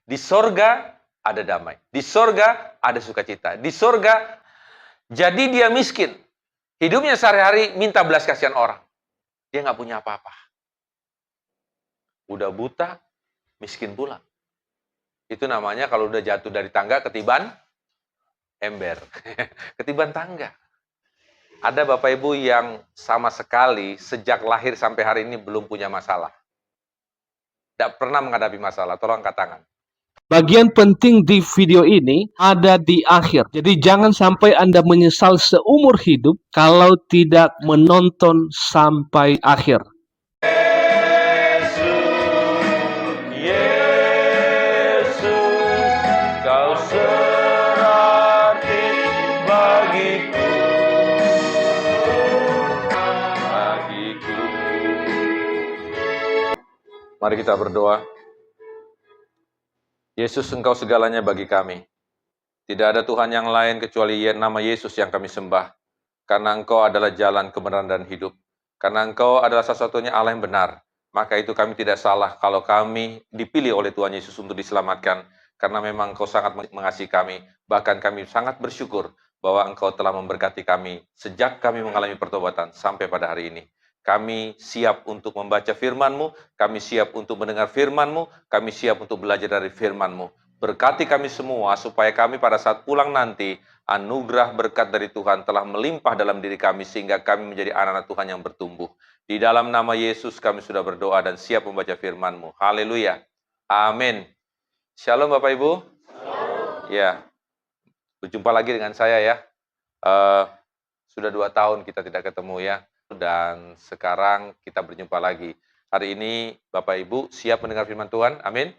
Di sorga ada damai. Di sorga ada sukacita. Di sorga, jadi dia miskin. Hidupnya sehari-hari minta belas kasihan orang. Dia nggak punya apa-apa. Udah buta, miskin pula. Itu namanya kalau udah jatuh dari tangga ketiban ember. Ketiban tangga. Ada Bapak Ibu yang sama sekali sejak lahir sampai hari ini belum punya masalah. Tidak pernah menghadapi masalah. Tolong angkat tangan. Bagian penting di video ini ada di akhir. Jadi jangan sampai Anda menyesal seumur hidup kalau tidak menonton sampai akhir. Kau serati bagiku. Mari kita berdoa. Yesus, Engkau segalanya bagi kami. Tidak ada Tuhan yang lain kecuali nama Yesus yang kami sembah. Karena Engkau adalah jalan, kebenaran, dan hidup. Karena Engkau adalah satu-satunya Allah yang benar. Maka itu kami tidak salah kalau kami dipilih oleh Tuhan Yesus untuk diselamatkan. Karena memang Engkau sangat mengasihi kami. Bahkan kami sangat bersyukur bahwa Engkau telah memberkati kami sejak kami mengalami pertobatan sampai pada hari ini. Kami siap untuk membaca firman-Mu, kami siap untuk mendengar firman-Mu, kami siap untuk belajar dari firman-Mu. Berkati kami semua supaya kami pada saat pulang nanti, anugerah berkat dari Tuhan telah melimpah dalam diri kami sehingga kami menjadi anak-anak Tuhan yang bertumbuh. Di dalam nama Yesus kami sudah berdoa dan siap membaca firman-Mu. Haleluya. Amin. Shalom Bapak Ibu. Shalom. Ya, berjumpa lagi dengan saya ya. Sudah 2 tahun kita tidak ketemu ya. Dan sekarang kita berjumpa lagi. Hari ini Bapak Ibu siap mendengar firman Tuhan? Amin?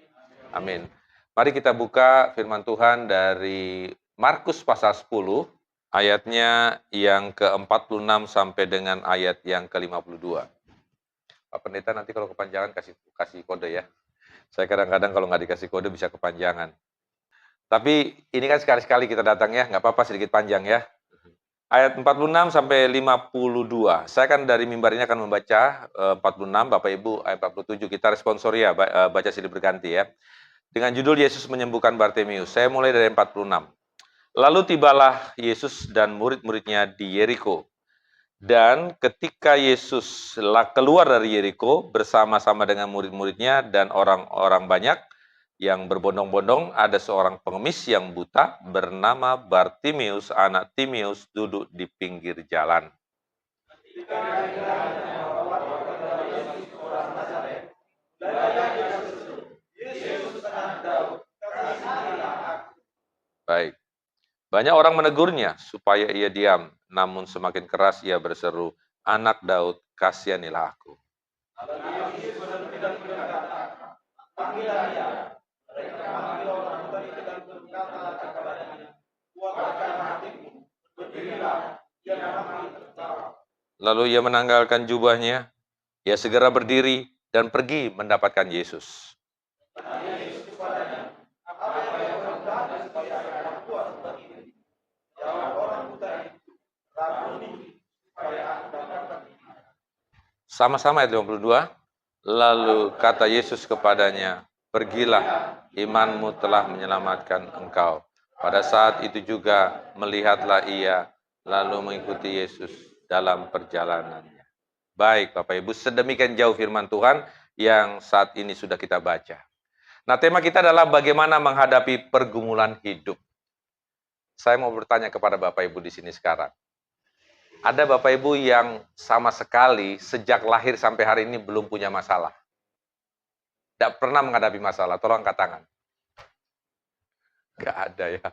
Amin. Mari kita buka firman Tuhan dari Markus pasal 10, ayatnya yang ke-46 sampai dengan ayat yang ke-52. Pak Pendeta nanti kalau kepanjangan kasih kode ya. Saya kadang-kadang kalau nggak dikasih kode bisa kepanjangan. Tapi ini kan sekali-sekali kita datang ya, nggak apa-apa sedikit panjang ya. Ayat 46 sampai 52. Saya kan dari mimbar ini akan membaca 46, Bapak Ibu ayat 47. Kita responsori ya, baca silih berganti ya. Dengan judul Yesus menyembuhkan Bartimius. Saya mulai dari 46. Lalu tibalah Yesus dan murid-muridnya di Yeriko. Dan ketika Yesus keluar dari Yeriko bersama-sama dengan murid-muridnya dan orang-orang banyak, yang berbondong-bondong, ada seorang pengemis yang buta bernama Bartimius, anak Timius, duduk di pinggir jalan. Baik. Banyak orang menegurnya supaya ia diam, namun semakin keras ia berseru, "Anak Daud, kasihanilah aku." Lalu ia menanggalkan jubahnya, ia segera berdiri dan pergi mendapatkan Yesus. Sama-sama ayat 52. Lalu kata Yesus kepadanya, "Pergilah, imanmu telah menyelamatkan engkau." Pada saat itu juga melihatlah ia, lalu mengikuti Yesus dalam perjalanannya. Baik Bapak Ibu, sedemikian jauh firman Tuhan yang saat ini sudah kita baca. Nah, tema kita adalah bagaimana menghadapi pergumulan hidup. Saya mau bertanya kepada Bapak Ibu di sini sekarang. Ada Bapak Ibu yang sama sekali sejak lahir sampai hari ini belum punya masalah. Tidak pernah menghadapi masalah. Tolong angkat tangan. Nggak ada ya.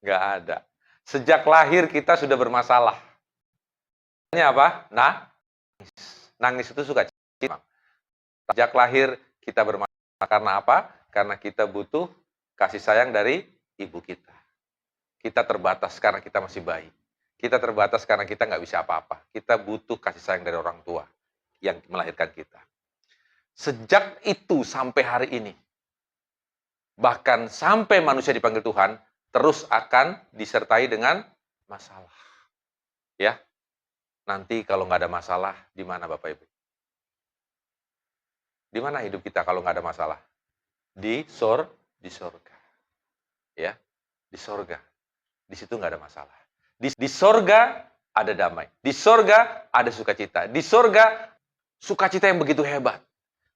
Nggak ada. Sejak lahir kita sudah bermasalah. Ini apa? Nangis itu suka cima. Sejak lahir kita bermasalah. Karena apa? Karena kita butuh kasih sayang dari ibu kita. Kita terbatas karena kita masih bayi. Kita terbatas karena kita nggak bisa apa-apa. Kita butuh kasih sayang dari orang tua yang melahirkan kita. Sejak itu sampai hari ini, bahkan sampai manusia dipanggil Tuhan, terus akan disertai dengan masalah. Ya, nanti kalau nggak ada masalah, di mana Bapak Ibu? Di mana hidup kita kalau nggak ada masalah? Di Di sorga. Ya, di sorga. Di situ nggak ada masalah. Di sorga ada damai. Di sorga ada sukacita. Di sorga sukacita yang begitu hebat.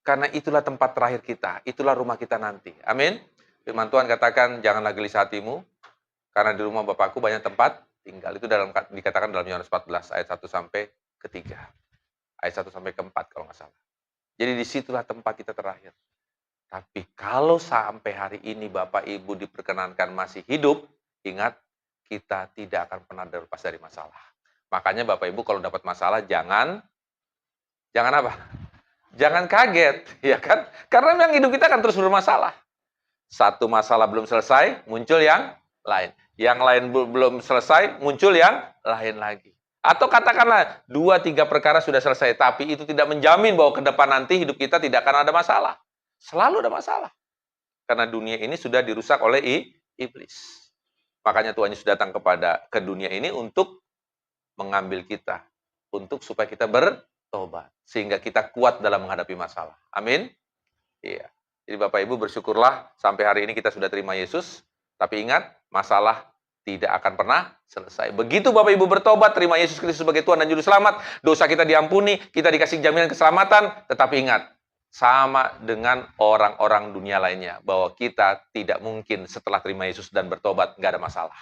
Karena itulah tempat terakhir kita. Itulah rumah kita nanti. Amin. Firman Tuhan katakan, janganlah gelisah hatimu, karena di rumah Bapakku banyak tempat tinggal. Itu dikatakan dalam Yohanes 14 ayat 1 sampai ke 3. Ayat 1 sampai ke 4 kalau nggak salah. Jadi disitulah tempat kita terakhir. Tapi kalau sampai hari ini Bapak Ibu diperkenankan masih hidup, ingat, kita tidak akan pernah terlepas dari masalah. Makanya Bapak Ibu kalau dapat masalah jangan apa? Jangan kaget, ya kan? Karena memang hidup kita akan terus bermasalah. Satu masalah belum selesai, muncul yang lain. Yang lain belum selesai, muncul yang lain lagi. Atau katakanlah 2-3 perkara sudah selesai, tapi itu tidak menjamin bahwa ke depan nanti hidup kita tidak akan ada masalah. Selalu ada masalah. Karena dunia ini sudah dirusak oleh iblis. Makanya Tuhan Yesus datang ke dunia ini untuk mengambil kita. Untuk supaya kita bertobat. Sehingga kita kuat dalam menghadapi masalah. Amin? Iya. Jadi Bapak Ibu bersyukurlah sampai hari ini kita sudah terima Yesus. Tapi ingat, masalah tidak akan pernah selesai. Begitu Bapak Ibu bertobat, terima Yesus Kristus sebagai Tuhan dan Juru Selamat, dosa kita diampuni, kita dikasih jaminan keselamatan, tetapi ingat, sama dengan orang-orang dunia lainnya, bahwa kita tidak mungkin setelah terima Yesus dan bertobat, nggak ada masalah.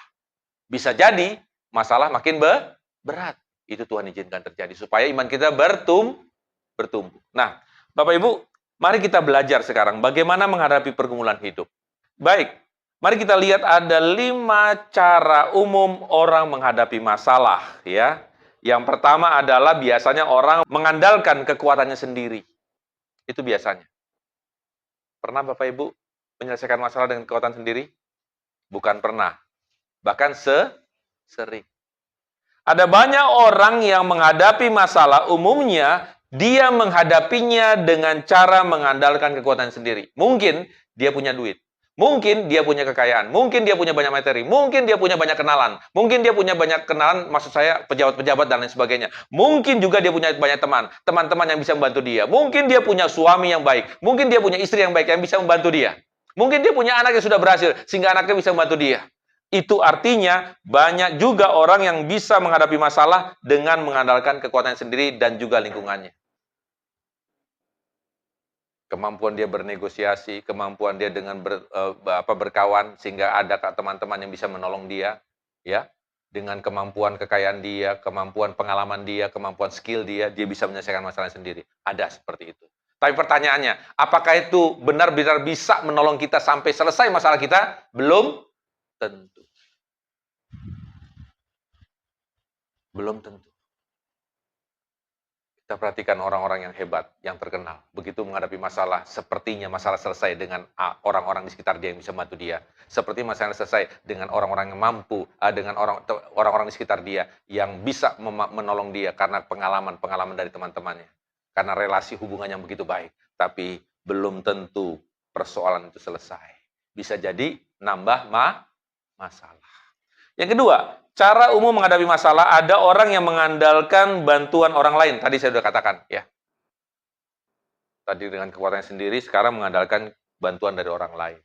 Bisa jadi, masalah makin berat. Itu Tuhan izinkan terjadi, supaya iman kita bertumbuh. Nah, Bapak Ibu, mari kita belajar sekarang bagaimana menghadapi pergumulan hidup. Baik, mari kita lihat ada 5 cara umum orang menghadapi masalah. Ya. Yang pertama adalah biasanya orang mengandalkan kekuatannya sendiri. Itu biasanya. Pernah Bapak Ibu menyelesaikan masalah dengan kekuatan sendiri? Bukan pernah. Bahkan sering. Ada banyak orang yang menghadapi masalah umumnya, dia menghadapinya dengan cara mengandalkan kekuatan sendiri. Mungkin dia punya duit. Mungkin dia punya kekayaan, mungkin dia punya banyak materi, mungkin dia punya banyak kenalan, mungkin dia punya banyak kenalan, maksud saya pejabat-pejabat dan lain sebagainya. Mungkin juga dia punya banyak teman-teman yang bisa membantu dia. Mungkin dia punya suami yang baik, mungkin dia punya istri yang baik yang bisa membantu dia. Mungkin dia punya anak yang sudah berhasil, sehingga anaknya bisa membantu dia. Itu artinya banyak juga orang yang bisa menghadapi masalah dengan mengandalkan kekuatan sendiri dan juga lingkungannya. Kemampuan dia bernegosiasi, kemampuan dia dengan berkawan sehingga ada teman-teman yang bisa menolong dia, ya. Dengan kemampuan kekayaan dia, kemampuan pengalaman dia, kemampuan skill dia bisa menyelesaikan masalah sendiri. Ada seperti itu. Tapi pertanyaannya, apakah itu benar-benar bisa menolong kita sampai selesai masalah kita? Belum tentu. Belum tentu. Kita perhatikan orang-orang yang hebat, yang terkenal. Begitu menghadapi masalah, sepertinya masalah selesai dengan orang-orang di sekitar dia yang bisa membantu dia. Seperti masalah selesai dengan orang-orang yang mampu, dengan orang-orang di sekitar dia yang bisa menolong dia karena pengalaman dari teman-temannya. Karena relasi hubungan yang begitu baik. Tapi belum tentu persoalan itu selesai. Bisa jadi nambah masalah. Yang kedua, cara umum menghadapi masalah, ada orang yang mengandalkan bantuan orang lain. Tadi saya sudah katakan, ya. Tadi dengan kekuatannya sendiri, sekarang mengandalkan bantuan dari orang lain.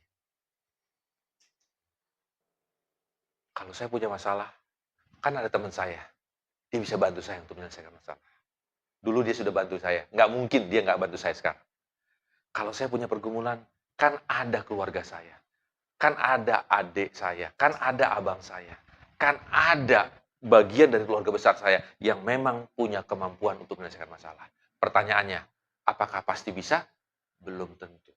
Kalau saya punya masalah, kan ada teman saya. Dia bisa bantu saya untuk menyelesaikan masalah. Dulu dia sudah bantu saya. Nggak mungkin dia nggak bantu saya sekarang. Kalau saya punya pergumulan, kan ada keluarga saya. Kan ada adik saya. Kan ada abang saya. Kan ada bagian dari keluarga besar saya yang memang punya kemampuan untuk menyelesaikan masalah. Pertanyaannya, apakah pasti bisa? Belum tentu.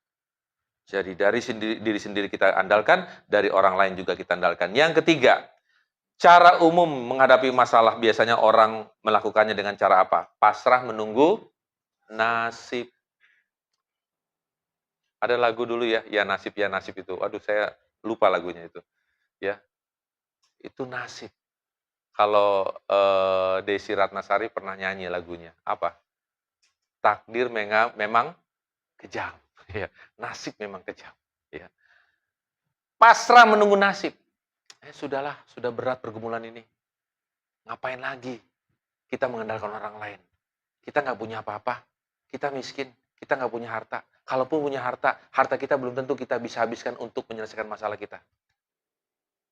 Jadi dari diri sendiri kita andalkan, dari orang lain juga kita andalkan. Yang ketiga, cara umum menghadapi masalah biasanya orang melakukannya dengan cara apa? Pasrah menunggu nasib. Ada lagu dulu ya nasib itu. Aduh, saya lupa lagunya itu. Ya, itu nasib. Kalau Desi Ratnasari pernah nyanyi lagunya. Apa? Takdir memang kejam. Ya, nasib memang kejam. Ya. Pasrah menunggu nasib. Sudahlah, sudah berat pergumulan ini. Ngapain lagi kita mengandalkan orang lain? Kita nggak punya apa-apa. Kita miskin. Kita nggak punya harta. Kalaupun punya harta, harta kita belum tentu kita bisa habiskan untuk menyelesaikan masalah kita.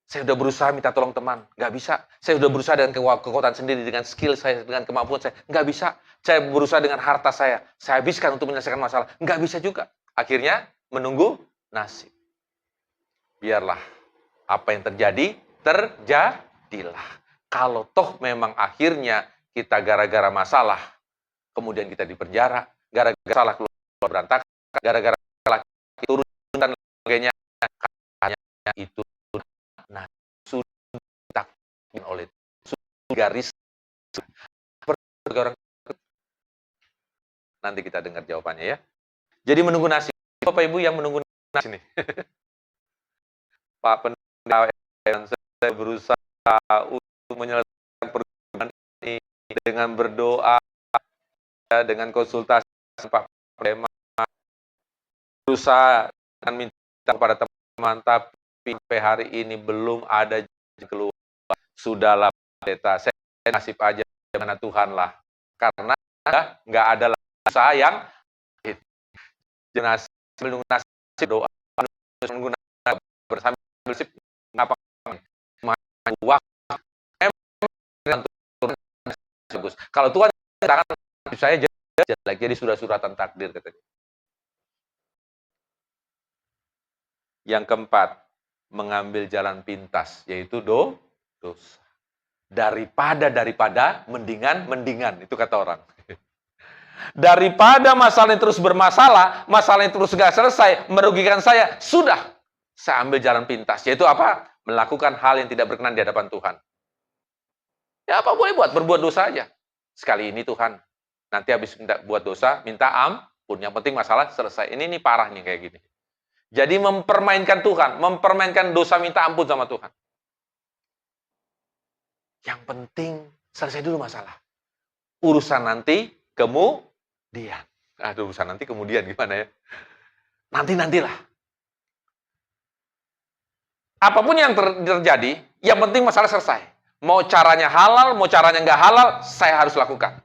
Saya sudah berusaha minta tolong teman, nggak bisa. Saya sudah berusaha dengan kekuatan sendiri, dengan skill saya, dengan kemampuan saya, nggak bisa. Saya berusaha dengan harta saya habiskan untuk menyelesaikan masalah, nggak bisa juga. Akhirnya menunggu nasib. Biarlah apa yang terjadi, terjadilah. Kalau toh memang akhirnya kita gara-gara masalah, kemudian kita dipenjara, gara-gara salah keluar berantakan, gara-gara laki turun dan sebagainya, hanya itu nah sudah ditakdirkan oleh garis orang. Nanti kita dengar jawabannya ya. Jadi menunggu nasib. Bapak Ibu yang menunggu nasib nih. Pak Pendeta yang saya berusaha untuk menyelesaikan pergumulan ini dengan berdoa, dengan konsultasi Pak Pendeta, berusaha dengan minta kepada teman, tapi sampai hari ini belum ada jalan keluar. Sudahlah Pendeta, saya nasib aja dengan Tuhan lah. Karena nggak ada usaha yang nasib menunggu nasib doa menggunakan bersama nasib apa waktu bagus. Kalau Tuhan tangan saya jelek, jadi sudah suratan takdir katanya. Yang keempat, mengambil jalan pintas, yaitu dosa. Daripada mendingan, itu kata orang. Daripada masalah yang terus bermasalah, masalah yang terus gak selesai, merugikan saya, sudah. Saya ambil jalan pintas, yaitu apa? Melakukan hal yang tidak berkenan di hadapan Tuhan. Ya apa boleh buat, berbuat dosa aja. Sekali ini Tuhan, nanti habis buat dosa, minta ampun. Yang penting masalah selesai. Ini parah nih kayak gini. Jadi mempermainkan Tuhan, mempermainkan dosa minta ampun sama Tuhan. Yang penting selesai dulu masalah. Urusan nanti kemudian. Aduh, urusan nanti kemudian gimana ya? Nantilah. Apapun yang terjadi, yang penting masalah selesai. Mau caranya halal, mau caranya nggak halal, saya harus lakukan.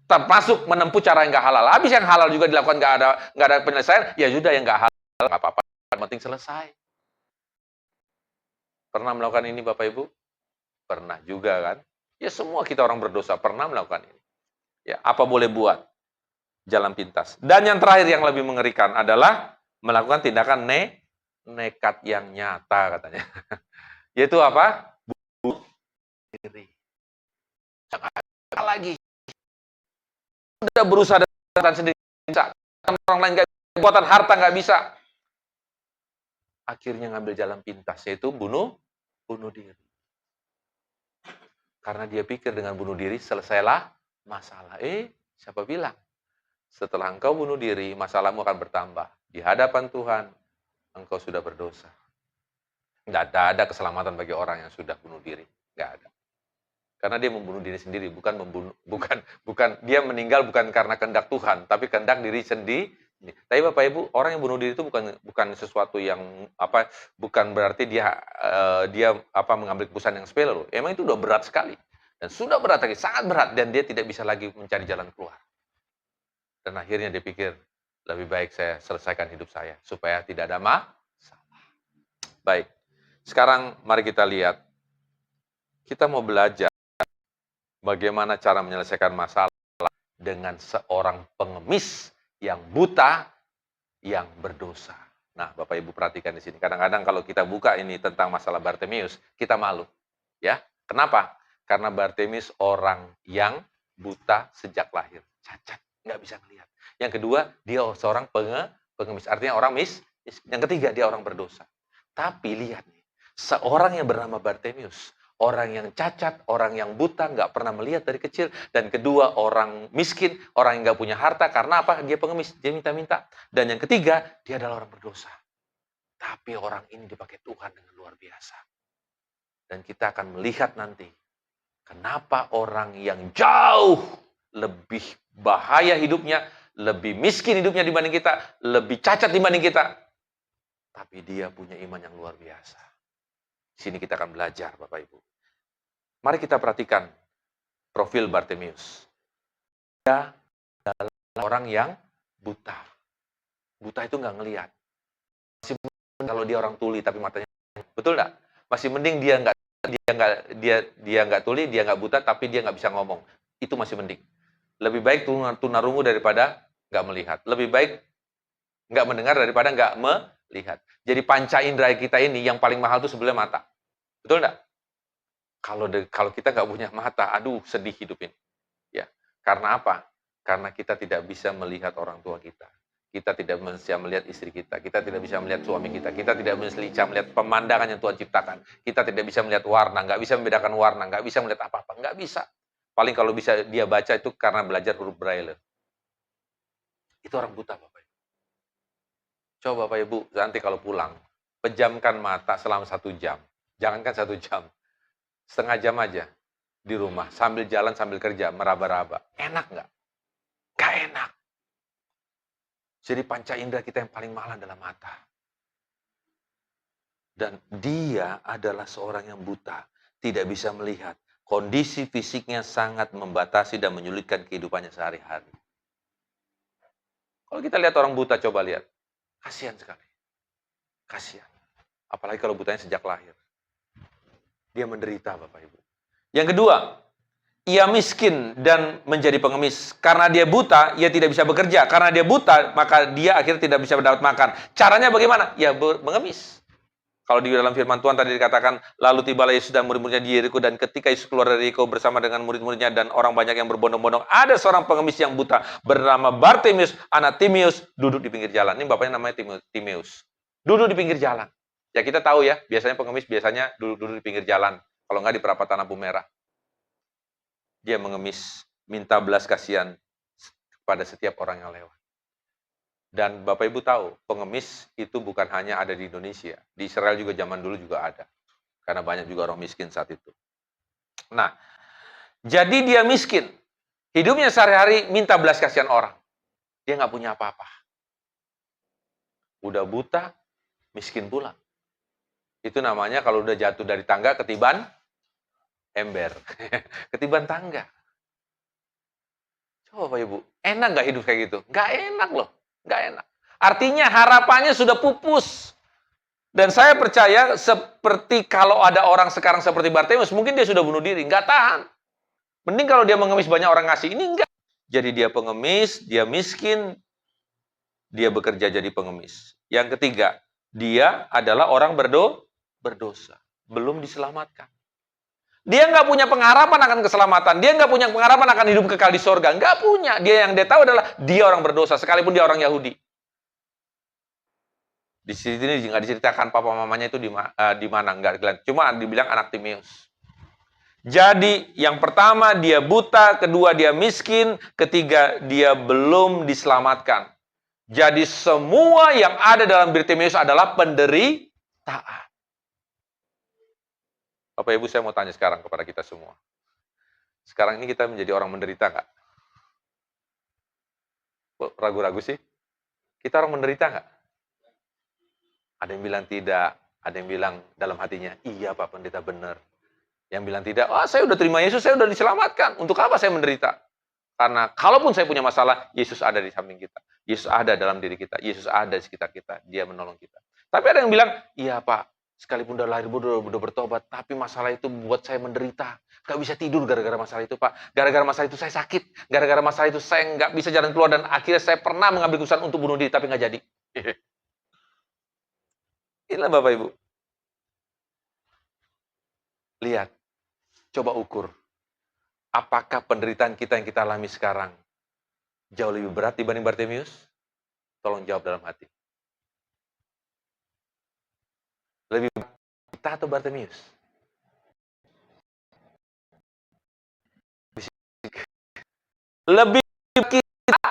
Termasuk menempuh cara yang nggak halal. Habis yang halal juga dilakukan nggak ada penyelesaian, ya sudah yang nggak halal nggak apa-apa. Yang penting selesai. Pernah melakukan ini Bapak Ibu? Pernah juga kan? Ya semua kita orang berdosa pernah melakukan ini. Ya, apa boleh buat? Jalan pintas. Dan yang terakhir yang lebih mengerikan adalah melakukan tindakan nekat yang nyata katanya. Yaitu apa? Bunuh diri. Jangan lagi. Sudah berusaha dengan sendiri bisa. Orang lain nggak kekuatan harta nggak bisa. Akhirnya ngambil jalan pintas, yaitu bunuh diri. Karena dia pikir dengan bunuh diri selesailah masalah. Siapa bilang? Setelah engkau bunuh diri, masalahmu akan bertambah. Di hadapan Tuhan, engkau sudah berdosa. Nggak ada keselamatan bagi orang yang sudah bunuh diri. Nggak ada. Karena dia membunuh diri sendiri, bukan dia meninggal bukan karena kehendak Tuhan, tapi kehendak diri sendiri. Tapi Bapak Ibu, orang yang bunuh diri itu bukan sesuatu yang bukan berarti dia mengambil keputusan yang sepele loh. Emang itu udah berat sekali. Dan sudah berat lagi, sangat berat, dan dia tidak bisa lagi mencari jalan keluar. Dan akhirnya dia pikir, lebih baik saya selesaikan hidup saya, supaya tidak ada masalah. Baik, sekarang mari kita lihat. Kita mau belajar bagaimana cara menyelesaikan masalah dengan seorang pengemis yang buta, yang berdosa. Nah, Bapak Ibu perhatikan di sini. Kadang-kadang kalau kita buka ini tentang masalah Bartimeus, kita malu. Ya, kenapa? Karena Bartimeus orang yang buta sejak lahir, cacat, nggak bisa melihat. Yang kedua, dia seorang pengemis, artinya orang miskin. Yang ketiga, dia orang berdosa. Tapi lihat nih, seorang yang bernama Bartimeus, orang yang cacat, orang yang buta, nggak pernah melihat dari kecil. Dan kedua, orang miskin, orang yang nggak punya harta. Karena apa? Dia pengemis, dia minta-minta. Dan yang ketiga, dia adalah orang berdosa. Tapi orang ini dipakai Tuhan dengan luar biasa. Dan kita akan melihat nanti, kenapa orang yang jauh lebih bahaya hidupnya, lebih miskin hidupnya dibanding kita, lebih cacat dibanding kita. Tapi dia punya iman yang luar biasa. Di sini kita akan belajar, Bapak Ibu. Mari kita perhatikan profil Bartimeus. Dia adalah orang yang buta. Buta itu nggak ngelihat. Masih mending kalau dia orang tuli tapi matanya, betul nggak? Masih mending dia nggak tuli, dia nggak buta tapi dia nggak bisa ngomong. Itu masih mending. Lebih baik tunarungu daripada nggak melihat. Lebih baik nggak mendengar daripada nggak melihat. Jadi panca indera kita ini yang paling mahal itu sebenarnya mata. Betul nggak? Kalau kita nggak punya mata, aduh sedih hidup ini. Ya, karena apa? Karena kita tidak bisa melihat orang tua kita. Kita tidak bisa melihat istri kita tidak bisa melihat suami kita tidak bisa melihat pemandangan yang Tuhan ciptakan. Kita tidak bisa melihat warna, nggak bisa membedakan warna, nggak bisa melihat apa-apa, nggak bisa. Paling kalau bisa dia baca itu karena belajar huruf Braille. Itu orang buta, Bapak Ibu. Coba Bapak Ibu, nanti kalau pulang, pejamkan mata selama 1 jam. Jangankan 1 jam, setengah jam aja di rumah, sambil jalan, sambil kerja, meraba-raba. Enak nggak? Nggak enak. Jadi panca indera kita yang paling mahal adalah mata. Dan dia adalah seorang yang buta, tidak bisa melihat. Kondisi fisiknya sangat membatasi dan menyulitkan kehidupannya sehari-hari. Kalau kita lihat orang buta, coba lihat. Kasihan sekali. Kasihan. Apalagi kalau butanya sejak lahir. Dia menderita, Bapak Ibu. Yang kedua, ia miskin dan menjadi pengemis. Karena dia buta, ia tidak bisa bekerja. Karena dia buta, maka dia akhirnya tidak bisa mendapat makan. Caranya bagaimana? Ya mengemis. Kalau di dalam firman Tuhan tadi dikatakan, lalu tibalah Yesus dan murid-muridnya di Yeriko, dan ketika Yesus keluar dari Yeriko bersama dengan murid-muridnya dan orang banyak yang berbondong-bondong, ada seorang pengemis yang buta bernama Bartimeus, anak Timeus, duduk di pinggir jalan. Ini bapaknya namanya Timeus. Duduk di pinggir jalan. Ya kita tahu ya, biasanya pengemis biasanya duduk di pinggir jalan. Kalau nggak di perapatan lampu merah. Dia mengemis, minta belas kasihan kepada setiap orang yang lewat. Dan Bapak Ibu tahu, pengemis itu bukan hanya ada di Indonesia. Di Israel juga zaman dulu juga ada. Karena banyak juga orang miskin saat itu. Nah, jadi dia miskin. Hidupnya sehari-hari minta belas kasihan orang. Dia nggak punya apa-apa. Udah buta, miskin pula. Itu namanya kalau udah jatuh dari tangga ketiban ember. Ketiban tangga. Coba Bapak Ibu, enak nggak hidup kayak gitu? Nggak enak loh. Nggak enak. Artinya harapannya sudah pupus. Dan saya percaya seperti kalau ada orang sekarang seperti Bartimeus, mungkin dia sudah bunuh diri. Nggak tahan. Mending kalau dia mengemis banyak orang ngasih. Ini enggak. Jadi dia pengemis, dia miskin, dia bekerja jadi pengemis. Yang ketiga, dia adalah orang berdosa. Belum diselamatkan. Dia nggak punya pengharapan akan keselamatan. Dia nggak punya pengharapan akan hidup kekal di sorga. Nggak punya. Dia yang dia tahu adalah dia orang berdosa. Sekalipun dia orang Yahudi. Di sini nggak diceritakan papa mamanya itu di mana. Nggak. Cuma dibilang anak Timeus. Jadi yang pertama dia buta. Kedua dia miskin. Ketiga dia belum diselamatkan. Jadi semua yang ada dalam diri Timeus adalah penderitaan. Bapak Ibu, saya mau tanya sekarang kepada kita semua. Sekarang ini kita menjadi orang menderita nggak? Ragu-ragu sih? Kita orang menderita nggak? Ada yang bilang tidak, ada yang bilang dalam hatinya, iya Pak Pendeta benar. Yang bilang tidak, saya udah terima Yesus, saya udah diselamatkan. Untuk apa saya menderita? Karena kalaupun saya punya masalah, Yesus ada di samping kita. Yesus ada dalam diri kita. Yesus ada di sekitar kita. Dia menolong kita. Tapi ada yang bilang, iya Pak, sekalipun udah lahir, udah bertobat, tapi masalah itu buat saya menderita. Gak bisa tidur gara-gara masalah itu, Pak. Gara-gara masalah itu saya sakit. Gara-gara masalah itu saya nggak bisa jalan keluar. Dan akhirnya saya pernah mengambil keputusan untuk bunuh diri, tapi nggak jadi. Inilah Bapak Ibu. Lihat. Coba ukur. Apakah penderitaan kita yang kita alami sekarang jauh lebih berat dibanding Bartimeus? Tolong jawab dalam hati. Lebih berat kita atau Bartimeus? Lebih kita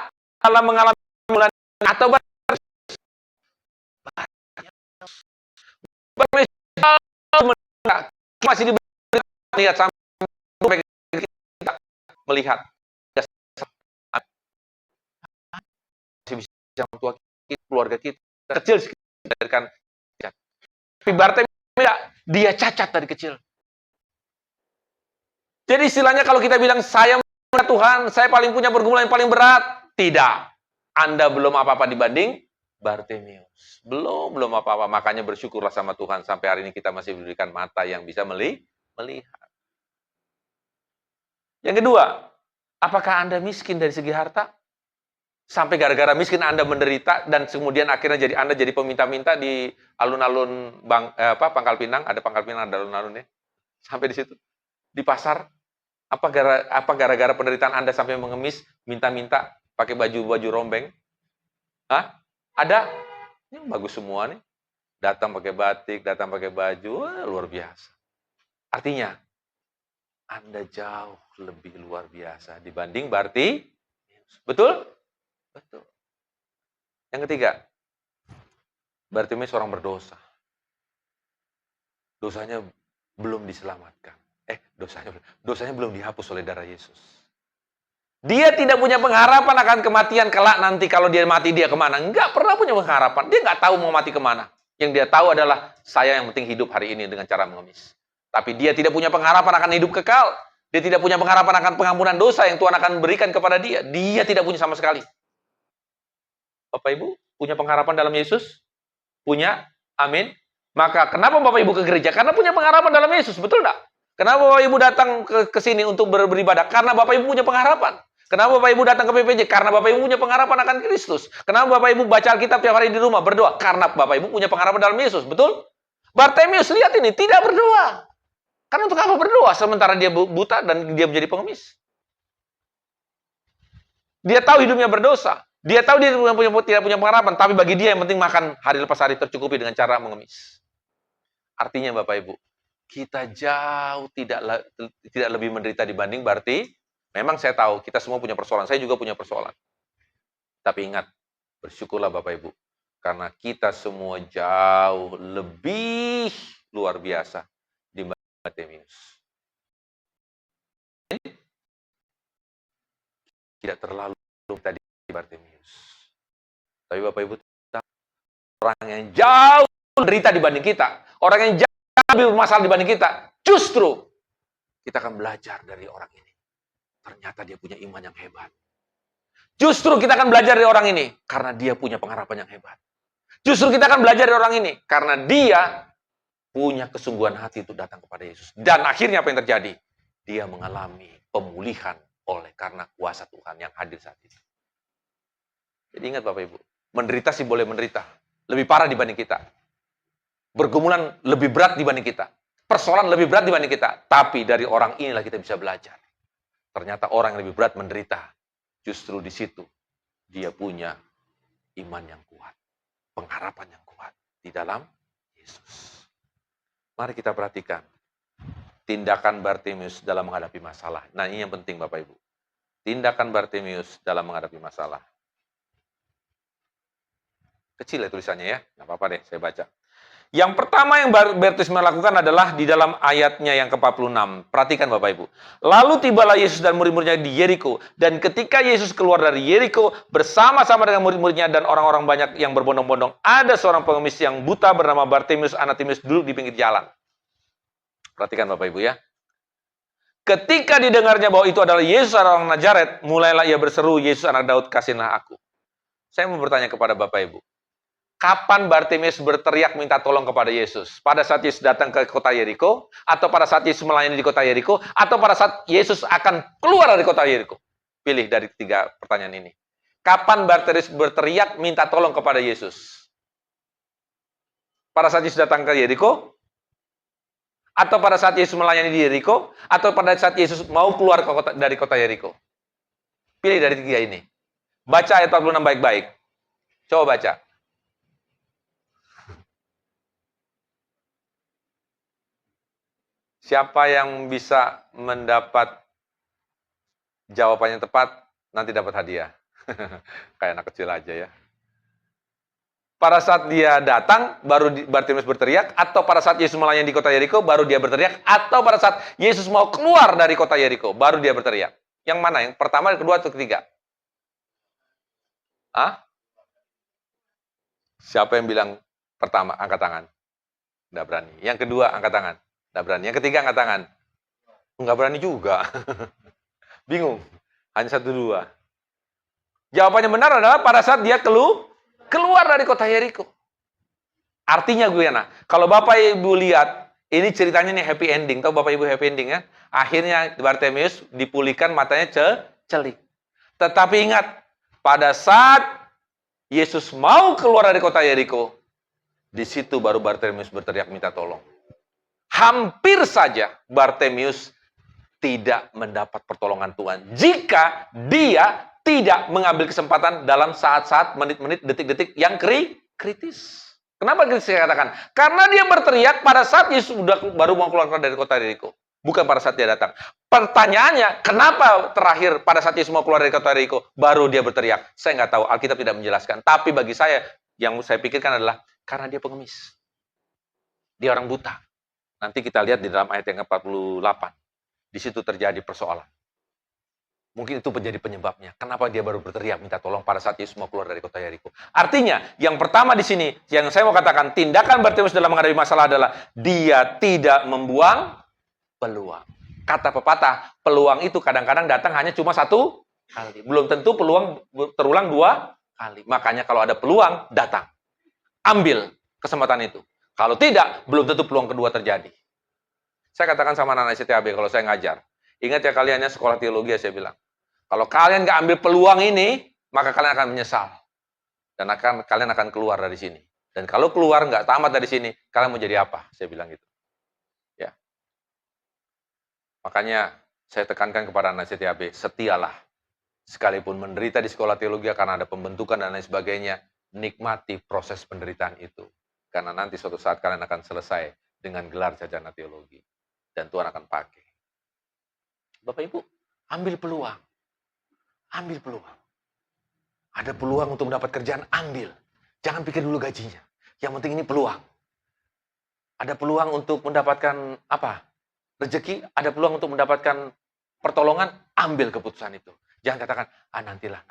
dalam mengalami bulan atau Bartimeus masih diberi lihat sampai kita melihat masih bisa orang tua kita, keluarga kita kecil kan. Tapi Bartimeus dia cacat dari kecil. Jadi istilahnya kalau kita bilang saya Tuhan, saya paling punya pergumulan yang paling berat. Tidak. Anda belum apa-apa dibanding Bartimius. Belum apa-apa. Makanya bersyukurlah sama Tuhan. Sampai hari ini kita masih diberikan mata yang bisa melihat. Yang kedua, apakah Anda miskin dari segi harta? Sampai gara-gara miskin Anda menderita dan kemudian akhirnya Anda jadi peminta-minta di alun-alun Pangkal Pinang, ada Pangkal Pinang, ada alun-alunnya. Sampai di situ. Di pasar, apa gara-gara penderitaan Anda sampai mengemis, minta-minta pakai baju rombeng? Hah? Ada? Ini bagus semua nih. Datang pakai batik, datang pakai baju, luar biasa. Artinya, Anda jauh lebih luar biasa dibanding Bartimius. Betul? Betul. Yang ketiga, Bartimius orang berdosa. Dosanya belum diselamatkan. Dosanya belum dihapus oleh darah Yesus. Dia tidak punya pengharapan akan kematian kelak nanti kalau dia mati dia kemana. Enggak pernah punya pengharapan. Dia nggak tahu mau mati kemana. Yang dia tahu adalah saya yang penting hidup hari ini dengan cara mengemis. Tapi dia tidak punya pengharapan akan hidup kekal. Dia tidak punya pengharapan akan pengampunan dosa yang Tuhan akan berikan kepada dia. Dia tidak punya sama sekali. Bapak Ibu punya pengharapan dalam Yesus? Punya? Amin. Maka kenapa Bapak Ibu ke gereja? Karena punya pengharapan dalam Yesus, betul enggak? Kenapa Bapak Ibu datang ke sini untuk beribadah? Karena Bapak Ibu punya pengharapan. Kenapa Bapak Ibu datang ke PPJ? Karena Bapak Ibu punya pengharapan akan Kristus. Kenapa Bapak Ibu baca Alkitab tiap hari di rumah berdoa? Karena Bapak Ibu punya pengharapan dalam Yesus, betul? Bartimius lihat ini, tidak berdoa. Karena untuk apa berdoa sementara dia buta dan dia menjadi pengemis? Dia tahu hidupnya berdosa. Dia tahu dia tidak punya pengharapan, tapi bagi dia yang penting makan hari lepas hari tercukupi dengan cara mengemis. Artinya Bapak Ibu, kita jauh tidak lebih menderita dibanding berarti memang saya tahu kita semua punya persoalan. Saya juga punya persoalan. Tapi ingat, bersyukurlah Bapak Ibu, karena kita semua jauh lebih luar biasa dibanding Bartimius. Tidak terlalu tadi Bartimius. Tapi Bapak Ibu, orang yang jauh menderita dibanding kita, orang yang jauh lebih bermasalah dibanding kita, justru kita akan belajar dari orang ini. Ternyata dia punya iman yang hebat. Justru kita akan belajar dari orang ini karena dia punya pengharapan yang hebat. Justru kita akan belajar dari orang ini karena dia punya kesungguhan hati untuk datang kepada Yesus. Dan akhirnya apa yang terjadi? Dia mengalami pemulihan oleh karena kuasa Tuhan yang hadir saat itu. Jadi ingat Bapak Ibu, menderita sih boleh menderita. Lebih parah dibanding kita. Bergumulan lebih berat dibanding kita. Persoalan lebih berat dibanding kita. Tapi dari orang inilah kita bisa belajar. Ternyata orang yang lebih berat menderita. Justru di situ dia punya iman yang kuat. Pengharapan yang kuat di dalam Yesus. Mari kita perhatikan tindakan Bartimius dalam menghadapi masalah. Nah, ini yang penting Bapak Ibu. Tindakan Bartimius dalam menghadapi masalah. Kecil ya tulisannya ya, nggak apa-apa deh, saya baca. Yang pertama yang Bartimius melakukan adalah di dalam ayatnya yang ke-46. Perhatikan Bapak Ibu. Lalu tibalah Yesus dan murid-muridnya di Yeriko. Dan ketika Yesus keluar dari Yeriko bersama-sama dengan murid-muridnya dan orang-orang banyak yang berbondong-bondong, ada seorang pengemis yang buta bernama Bartimius anak Timeus duduk di pinggir jalan. Perhatikan Bapak Ibu ya. Ketika didengarnya bahwa itu adalah Yesus orang Nazaret, mulailah ia berseru, Yesus anak Daud, kasihilah aku. Saya mau bertanya kepada Bapak Ibu. Kapan Bartimius berteriak minta tolong kepada Yesus? Pada saat Yesus datang ke kota Yeriko? Atau pada saat Yesus melayani di kota Yeriko? Atau pada saat Yesus akan keluar dari kota Yeriko? Pilih dari tiga pertanyaan ini. Kapan Bartimius berteriak minta tolong kepada Yesus? Pada saat Yesus datang ke Yeriko? Atau pada saat Yesus melayani di Yeriko? Atau pada saat Yesus mau keluar dari kota Yeriko? Pilih dari tiga ini. Baca ayat 46 baik-baik. Coba baca. Siapa yang bisa mendapat jawabannya tepat, nanti dapat hadiah. Kayak anak kecil aja ya. Pada saat dia datang, baru Bartimius berteriak, atau pada saat Yesus melayani di kota Yeriko, baru dia berteriak, atau pada saat Yesus mau keluar dari kota Yeriko, baru dia berteriak. Yang mana? Yang pertama, yang kedua, atau ketiga? Hah? Siapa yang bilang pertama? Angkat tangan. Nggak berani. Yang kedua, angkat tangan. Nggak berani. Yang ketiga, angkat tangan. Nggak berani juga. Bingung. Hanya satu dua. Jawabannya benar adalah pada saat dia keluar Keluar dari kota Yeriko. Artinya gue kalau Bapak Ibu lihat, ini ceritanya nih happy ending. Tahu Bapak Ibu happy ending ya? Akhirnya Bartimeus dipulihkan matanya celik. Tetapi ingat, pada saat Yesus mau keluar dari kota Yeriko, di situ baru Bartimeus berteriak minta tolong. Hampir saja Bartimeus tidak mendapat pertolongan Tuhan jika dia tidak mengambil kesempatan dalam saat-saat, menit-menit, detik-detik yang kritis. Kenapa saya katakan? Karena dia berteriak pada saat Yesus baru mau keluar dari kota Yeriko, bukan pada saat dia datang. Pertanyaannya, kenapa terakhir pada saat Yesus mau keluar dari kota Yeriko baru dia berteriak? Saya nggak tahu, Alkitab tidak menjelaskan. Tapi bagi saya, yang saya pikirkan adalah karena dia pengemis. Dia orang buta. Nanti kita lihat di dalam ayat yang ke-48. Di situ terjadi persoalan. Mungkin itu menjadi penyebabnya. Kenapa dia baru berteriak minta tolong pada saat Yesus mau keluar dari kota Yeriko. Artinya, yang pertama di sini, yang saya mau katakan, tindakan Bartimeus dalam menghadapi masalah adalah dia tidak membuang peluang. Kata pepatah, peluang itu kadang-kadang datang hanya cuma satu kali. Belum tentu peluang terulang dua kali. Makanya kalau ada peluang, datang. Ambil kesempatan itu. Kalau tidak, belum tentu peluang kedua terjadi. Saya katakan sama anak-anak STAB kalau saya ngajar. Ingat ya kaliannya sekolah teologi saya bilang. Kalau kalian nggak ambil peluang ini, maka kalian akan menyesal. Dan kalian akan keluar dari sini. Dan kalau keluar nggak tamat dari sini, kalian mau jadi apa? Saya bilang gitu. Ya. Makanya saya tekankan kepada anak STAB, setialah. Sekalipun menderita di sekolah teologi karena ada pembentukan dan lain sebagainya, nikmati proses penderitaan itu. Karena nanti suatu saat kalian akan selesai dengan gelar sarjana teologi. Dan Tuhan akan pakai. Bapak Ibu, ambil peluang. Ambil peluang. Ada peluang untuk mendapat kerjaan, ambil. Jangan pikir dulu gajinya. Yang penting ini peluang. Ada peluang untuk mendapatkan apa? Rezeki, ada peluang untuk mendapatkan pertolongan, ambil keputusan itu. Jangan katakan, nantilah.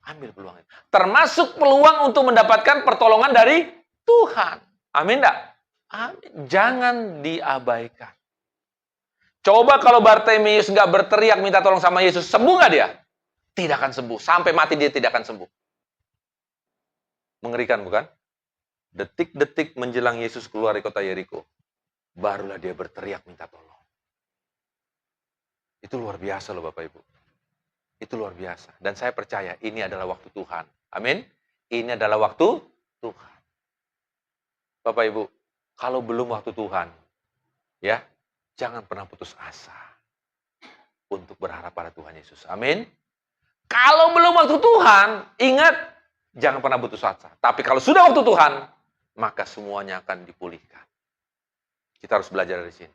Ambil peluang itu. Termasuk peluang untuk mendapatkan pertolongan dari Tuhan. Amin enggak? Amin. Jangan diabaikan. Coba kalau Bartimeus nggak berteriak minta tolong sama Yesus, sembuh nggak dia? Tidak akan sembuh. Sampai mati dia tidak akan sembuh. Mengerikan bukan? Detik-detik menjelang Yesus keluar dari kota Yeriko, barulah dia berteriak minta tolong. Itu luar biasa loh Bapak Ibu. Itu luar biasa. Dan saya percaya ini adalah waktu Tuhan. Amin. Ini adalah waktu Tuhan. Bapak Ibu, kalau belum waktu Tuhan, ya, jangan pernah putus asa untuk berharap pada Tuhan Yesus. Amin. Kalau belum waktu Tuhan, ingat, jangan pernah putus asa. Tapi kalau sudah waktu Tuhan, maka semuanya akan dipulihkan. Kita harus belajar dari sini.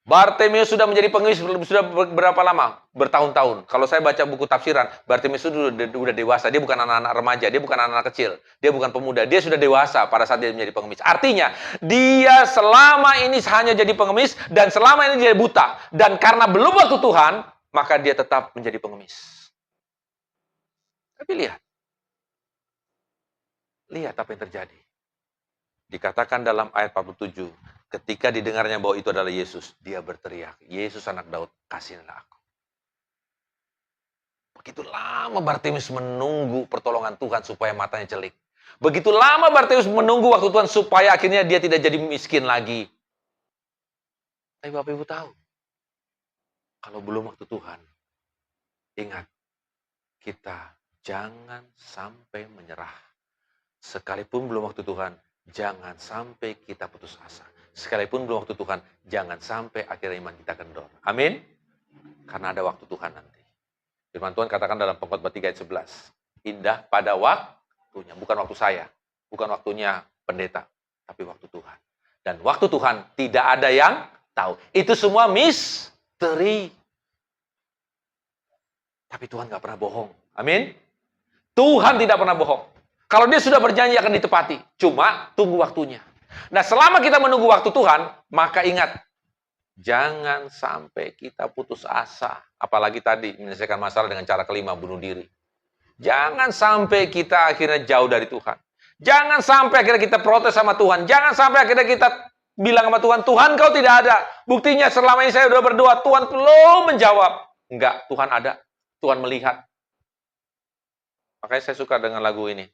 Bartimeus sudah menjadi pengemis sudah berapa lama? Bertahun-tahun. Kalau saya baca buku tafsiran, Bartimeus sudah dewasa. Dia bukan anak-anak remaja, dia bukan anak-anak kecil, dia bukan pemuda, dia sudah dewasa pada saat dia menjadi pengemis. Artinya, dia selama ini hanya jadi pengemis dan selama ini dia buta. Dan karena belum waktu Tuhan, maka dia tetap menjadi pengemis. Tapi lihat apa yang terjadi. Dikatakan dalam ayat 47, ketika didengarnya bahwa itu adalah Yesus, dia berteriak, Yesus anak Daud, kasihilah aku. Begitu lama Bartimeus menunggu pertolongan Tuhan supaya matanya celik. Begitu lama Bartimeus menunggu waktu Tuhan supaya akhirnya dia tidak jadi miskin lagi. Tapi Bapak Ibu tahu, kalau belum waktu Tuhan, ingat, kita jangan sampai menyerah. Sekalipun belum waktu Tuhan, jangan sampai kita putus asa. Sekalipun belum waktu Tuhan, jangan sampai akhirnya iman kita kendor. Amin. Karena ada waktu Tuhan nanti. Firman Tuhan katakan dalam Pengkhotbah 3 ayat 11. Indah pada waktunya. Bukan waktu saya. Bukan waktunya pendeta. Tapi waktu Tuhan. Dan waktu Tuhan tidak ada yang tahu. Itu semua misteri. Tapi Tuhan gak pernah bohong. Amin. Tuhan tidak pernah bohong. Kalau dia sudah berjanji akan ditepati. Cuma tunggu waktunya. Nah selama kita menunggu waktu Tuhan, maka ingat. Jangan sampai kita putus asa. Apalagi tadi menyelesaikan masalah dengan cara kelima, bunuh diri. Jangan sampai kita akhirnya jauh dari Tuhan. Jangan sampai akhirnya kita protes sama Tuhan. Jangan sampai akhirnya kita bilang sama Tuhan, Tuhan kau tidak ada. Buktinya selama ini saya sudah berdoa, Tuhan belum menjawab. Enggak, Tuhan ada. Tuhan melihat. Makanya saya suka dengan lagu ini.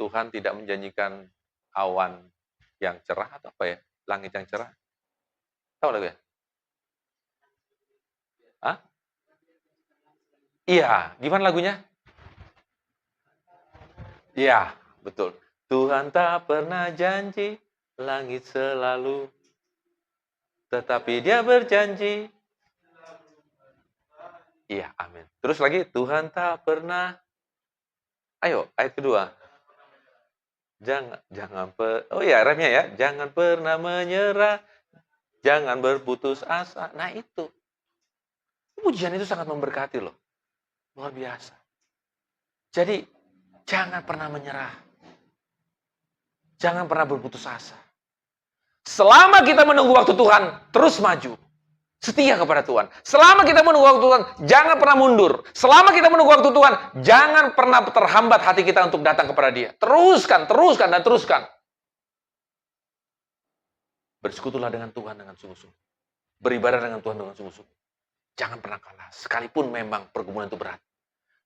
Tuhan tidak menjanjikan awan yang cerah atau apa ya? Langit yang cerah. Tahu lagu ya? Hah? Iya, gimana lagunya? Iya, betul. Tuhan tak pernah janji, langit selalu. Tetapi dia berjanji. Iya, amin. Terus lagi, Tuhan tak pernah. Ayo, ayat kedua. Oh iya, remnya ya. Jangan pernah menyerah, jangan berputus asa. Nah itu. Pujian itu sangat memberkati loh. Luar biasa. Jadi, jangan pernah menyerah. Jangan pernah berputus asa. Selama kita menunggu waktu Tuhan, terus maju. Setia kepada Tuhan. Selama kita menunggu waktu Tuhan, jangan pernah mundur. Selama kita menunggu waktu Tuhan, jangan pernah terhambat hati kita untuk datang kepada Dia. Teruskan, teruskan, dan teruskan. Bersekutulah dengan Tuhan dengan sungguh-sungguh. Beribadah dengan Tuhan dengan sungguh-sungguh. Jangan pernah kalah. Sekalipun memang pergumulan itu berat.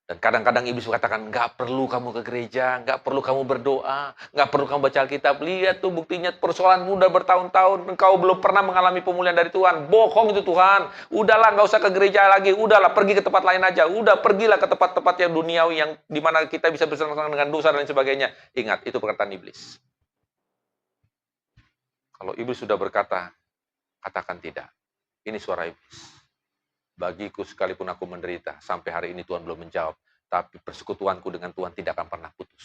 Dan kadang-kadang iblis katakan, nggak perlu kamu ke gereja, nggak perlu kamu berdoa, nggak perlu kamu baca Alkitab. Lihat tuh buktinya persoalan muda bertahun-tahun, engkau belum pernah mengalami pemulihan dari Tuhan. Bohong itu Tuhan. Udahlah, nggak usah ke gereja lagi. Udahlah, pergi ke tempat lain aja. Udah, pergilah ke tempat-tempat yang duniawi, yang dimana kita bisa bersama-sama dengan dosa dan sebagainya. Ingat, itu perkataan iblis. Kalau iblis sudah berkata, katakan tidak. Ini suara iblis. Bagiku sekalipun aku menderita, sampai hari ini Tuhan belum menjawab. Tapi persekutuanku dengan Tuhan tidak akan pernah putus.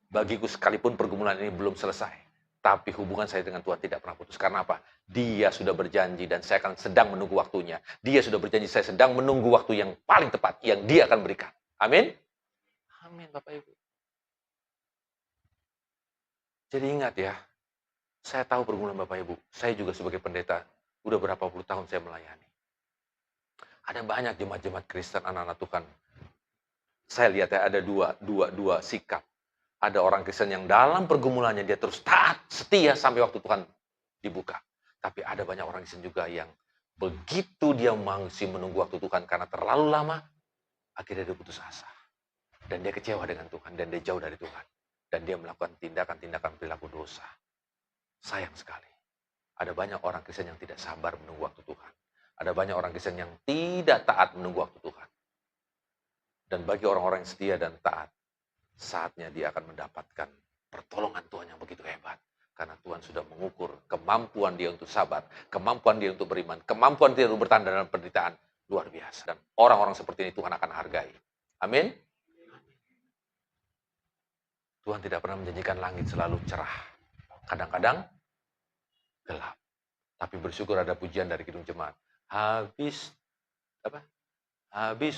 Bagiku sekalipun pergumulan ini belum selesai. Tapi hubungan saya dengan Tuhan tidak pernah putus. Karena apa? Dia sudah berjanji dan saya akan sedang menunggu waktunya. Dia sudah berjanji, saya sedang menunggu waktu yang paling tepat. Yang dia akan berikan. Amin? Amin Bapak Ibu. Jadi ingat ya. Saya tahu pergumulan Bapak Ibu. Saya juga sebagai pendeta. Udah berapa puluh tahun saya melayani. Ada banyak jemaat-jemaat Kristen, anak-anak Tuhan. Saya lihat ya, ada dua sikap. Ada orang Kristen yang dalam pergumulannya dia terus taat, setia sampai waktu Tuhan dibuka. Tapi ada banyak orang Kristen juga yang begitu dia masih menunggu waktu Tuhan karena terlalu lama, akhirnya dia putus asa. Dan dia kecewa dengan Tuhan, dan dia jauh dari Tuhan. Dan dia melakukan tindakan-tindakan perilaku dosa. Sayang sekali. Ada banyak orang Kristen yang tidak sabar menunggu waktu Tuhan. Ada banyak orang Kristen yang tidak taat menunggu waktu Tuhan. Dan bagi orang-orang yang setia dan taat, saatnya dia akan mendapatkan pertolongan Tuhan yang begitu hebat. Karena Tuhan sudah mengukur kemampuan dia untuk sabar, kemampuan dia untuk beriman, kemampuan dia untuk bertahan dalam penderitaan. Luar biasa. Dan orang-orang seperti ini Tuhan akan hargai. Amin. Tuhan tidak pernah menjanjikan langit selalu cerah. Kadang-kadang gelap. Tapi bersyukur ada pujian dari Kidung Jemaat. Habis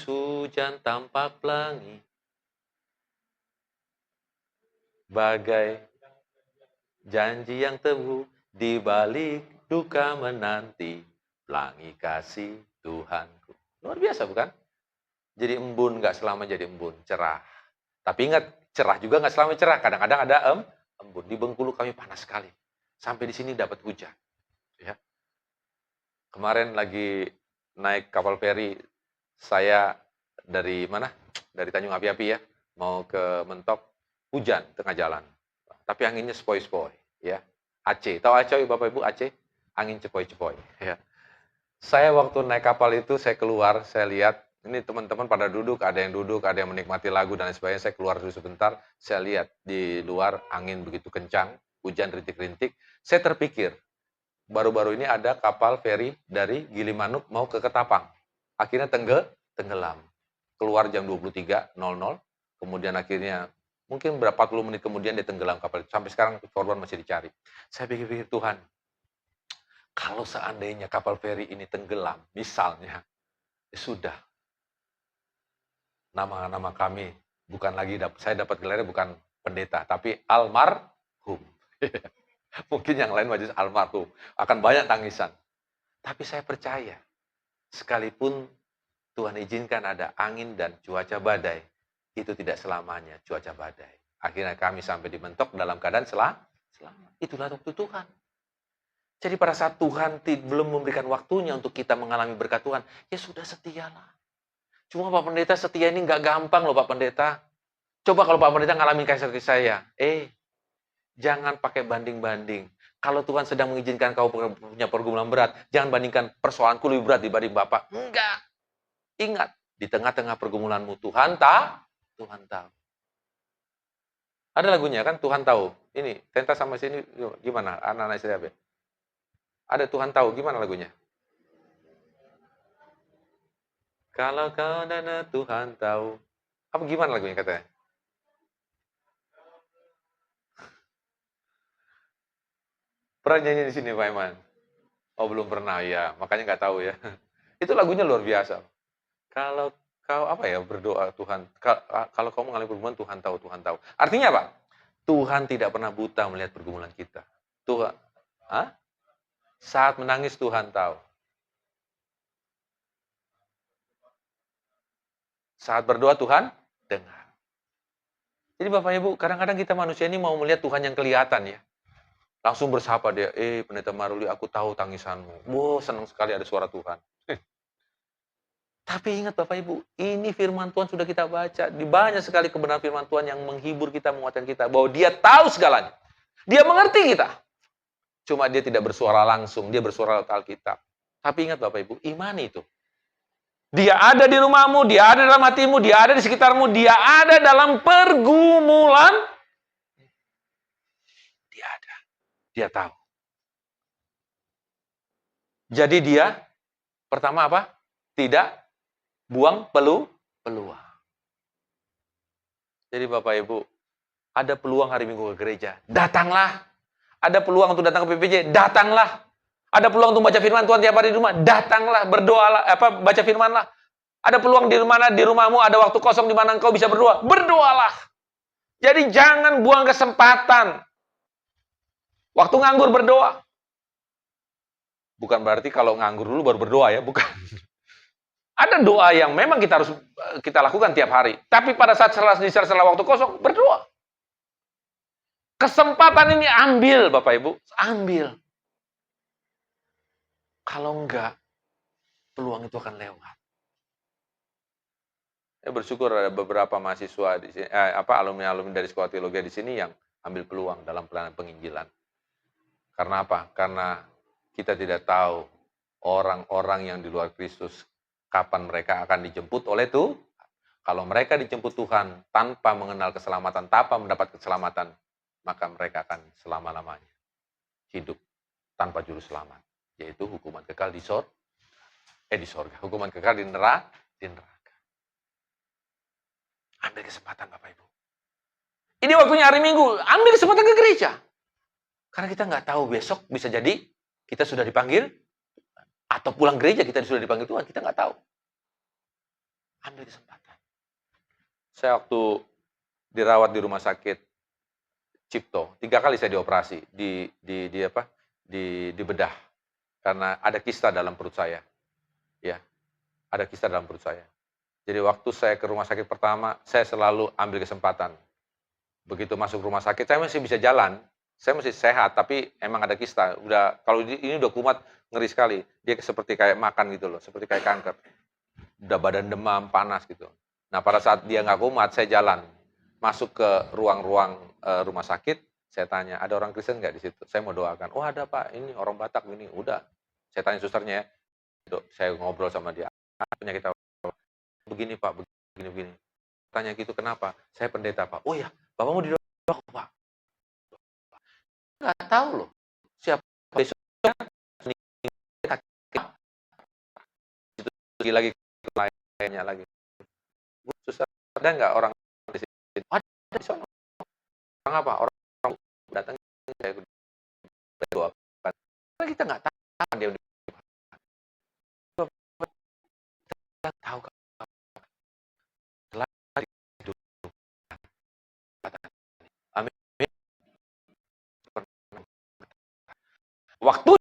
hujan tampak pelangi, bagai janji yang teguh, di balik duka menanti, pelangi kasih Tuhanku. Luar biasa bukan? Jadi embun nggak selama jadi embun, cerah. Tapi ingat, cerah juga nggak selama cerah. Kadang-kadang ada embun. Di Bengkulu kami panas sekali. Sampai di sini dapat hujan. Ya. Kemarin lagi naik kapal feri, saya dari mana? Dari Tanjung Api-Api ya, mau ke Mentok, hujan tengah jalan. Tapi anginnya sepoi-sepoi, ya. Aceh, tahu Aceh Bapak Ibu Aceh? Angin cepoi-cepoi, ya. Saya waktu naik kapal itu saya keluar, saya lihat ini teman-teman pada duduk, ada yang menikmati lagu dan lain sebagainya. Saya keluar dulu sebentar, saya lihat di luar angin begitu kencang, hujan rintik-rintik. Saya terpikir, baru-baru ini ada kapal feri dari Gilimanuk mau ke Ketapang. Akhirnya tenggelam. Keluar jam 23.00, kemudian akhirnya mungkin berapa puluh menit kemudian dia tenggelam kapal itu. Sampai sekarang korban masih dicari. Saya pikir-pikir, Tuhan, kalau seandainya kapal feri ini tenggelam, misalnya, ya sudah. Nama-nama kami bukan lagi, saya dapat gelarnya bukan pendeta, tapi almarhum. Mungkin yang lain majelis almarhum. Akan banyak tangisan. Tapi saya percaya, sekalipun Tuhan izinkan ada angin dan cuaca badai, itu tidak selamanya cuaca badai. Akhirnya kami sampai di Mentok dalam keadaan selamat. Itulah waktu Tuhan. Jadi pada saat Tuhan belum memberikan waktunya untuk kita mengalami berkat Tuhan, ya sudah setialah. Cuma Pak Pendeta setia ini nggak gampang loh Pak Pendeta. Coba kalau Pak Pendeta ngalamin kayak seperti saya, jangan pakai banding-banding. Kalau Tuhan sedang mengizinkan kau punya pergumulan berat, jangan bandingkan persoalanku lebih berat dibanding Bapak. Enggak. Ingat, di tengah-tengah pergumulanmu Tuhan tahu. Ada lagunya kan, Tuhan tahu. Ini, Tenta sama sini gimana? Anak-anak saya apa? Ada Tuhan tahu, gimana lagunya? Kalau kau dan Tuhan tahu. Apa gimana lagunya katanya? Pernah nyanyi di sini Pak Iman? Oh belum pernah ya, makanya nggak tahu ya. Itu lagunya luar biasa. Kalau kau apa ya berdoa Tuhan, kalau kau mengalami pergumulan Tuhan tahu, Tuhan tahu. Artinya apa? Tuhan tidak pernah buta melihat pergumulan kita. Tuhan, saat menangis Tuhan tahu. Saat berdoa Tuhan dengar. Jadi Bapak Ibu, kadang-kadang kita manusia ini mau melihat Tuhan yang kelihatan ya. Langsung bersapa dia, Pendeta Maruli, aku tahu tangisanmu. Wow, senang sekali ada suara Tuhan. Tapi ingat Bapak Ibu, ini firman Tuhan sudah kita baca. Di banyak sekali kebenaran firman Tuhan yang menghibur kita, menguatkan kita. Bahwa dia tahu segalanya. Dia mengerti kita. Cuma dia tidak bersuara langsung, dia bersuara lewat Alkitab. Tapi ingat Bapak Ibu, imani itu. Dia ada di rumahmu, dia ada dalam hatimu, dia ada di sekitarmu, dia ada dalam pergumulan. Dia ada. Dia tahu. Jadi dia, pertama apa? Tidak buang peluang. Jadi Bapak Ibu, ada peluang hari Minggu ke gereja, datanglah. Ada peluang untuk datang ke PPJ, datanglah. Ada peluang untuk baca firman Tuhan tiap hari di rumah, datanglah, berdoalah, baca firmanlah. Ada peluang di mana di rumahmu ada waktu kosong di mana engkau bisa berdoa, berdoalah. Jadi jangan buang kesempatan. Waktu nganggur berdoa. Bukan berarti kalau nganggur dulu baru berdoa ya, bukan. Ada doa yang memang kita harus kita lakukan tiap hari. Tapi pada saat sela waktu kosong, berdoa. Kesempatan ini ambil, Bapak Ibu. Ambil. Kalau enggak, peluang itu akan lewat. Saya bersyukur ada beberapa mahasiswa di sini, alumni-alumni dari sekolah teologi di sini yang ambil peluang dalam pelayanan penginjilan. Karena apa? Karena kita tidak tahu orang-orang yang di luar Kristus kapan mereka akan dijemput oleh Tuhan. Kalau mereka dijemput Tuhan tanpa mengenal keselamatan, tanpa mendapat keselamatan, maka mereka akan selama-lamanya hidup tanpa juru selamat, yaitu hukuman kekal di sorga, hukuman kekal di neraka. Ambil kesempatan Bapak Ibu. Ini waktunya hari Minggu, ambil kesempatan ke gereja. Karena kita nggak tahu besok bisa jadi kita sudah dipanggil, atau pulang gereja kita sudah dipanggil Tuhan, kita nggak tahu. Ambil kesempatan. Saya waktu dirawat di rumah sakit Cipto, 3 kali saya dioperasi di bedah karena ada kista dalam perut saya. Ya, ada kista dalam perut saya. Jadi waktu saya ke rumah sakit pertama, saya selalu ambil kesempatan. Begitu masuk rumah sakit, saya masih bisa jalan, saya masih sehat, tapi emang ada kista. Kalau ini udah kumat, ngeri sekali. Dia seperti kayak makan gitu loh, seperti kayak kanker. Udah badan demam, panas gitu. Nah pada saat dia nggak kumat, saya jalan. Masuk ke ruang-ruang rumah sakit, saya tanya, ada orang Kristen nggak di situ? Saya mau doakan. Oh ada Pak, ini orang Batak ini. Udah, saya tanya susternya ya. Saya ngobrol sama dia. Penyakit apa? Begini Pak, begini. Tanya gitu, kenapa? Saya pendeta Pak. Oh ya, Bapak mau didoakan Pak? Nggak tahu loh. Siapa besoknya lagi lainnya lagi. Susah ada nggak orang di sini? Ada di sana. Orang apa? Orang datang saya doakan. Karena kita nggak tahu dia udah tahu amin. Waktu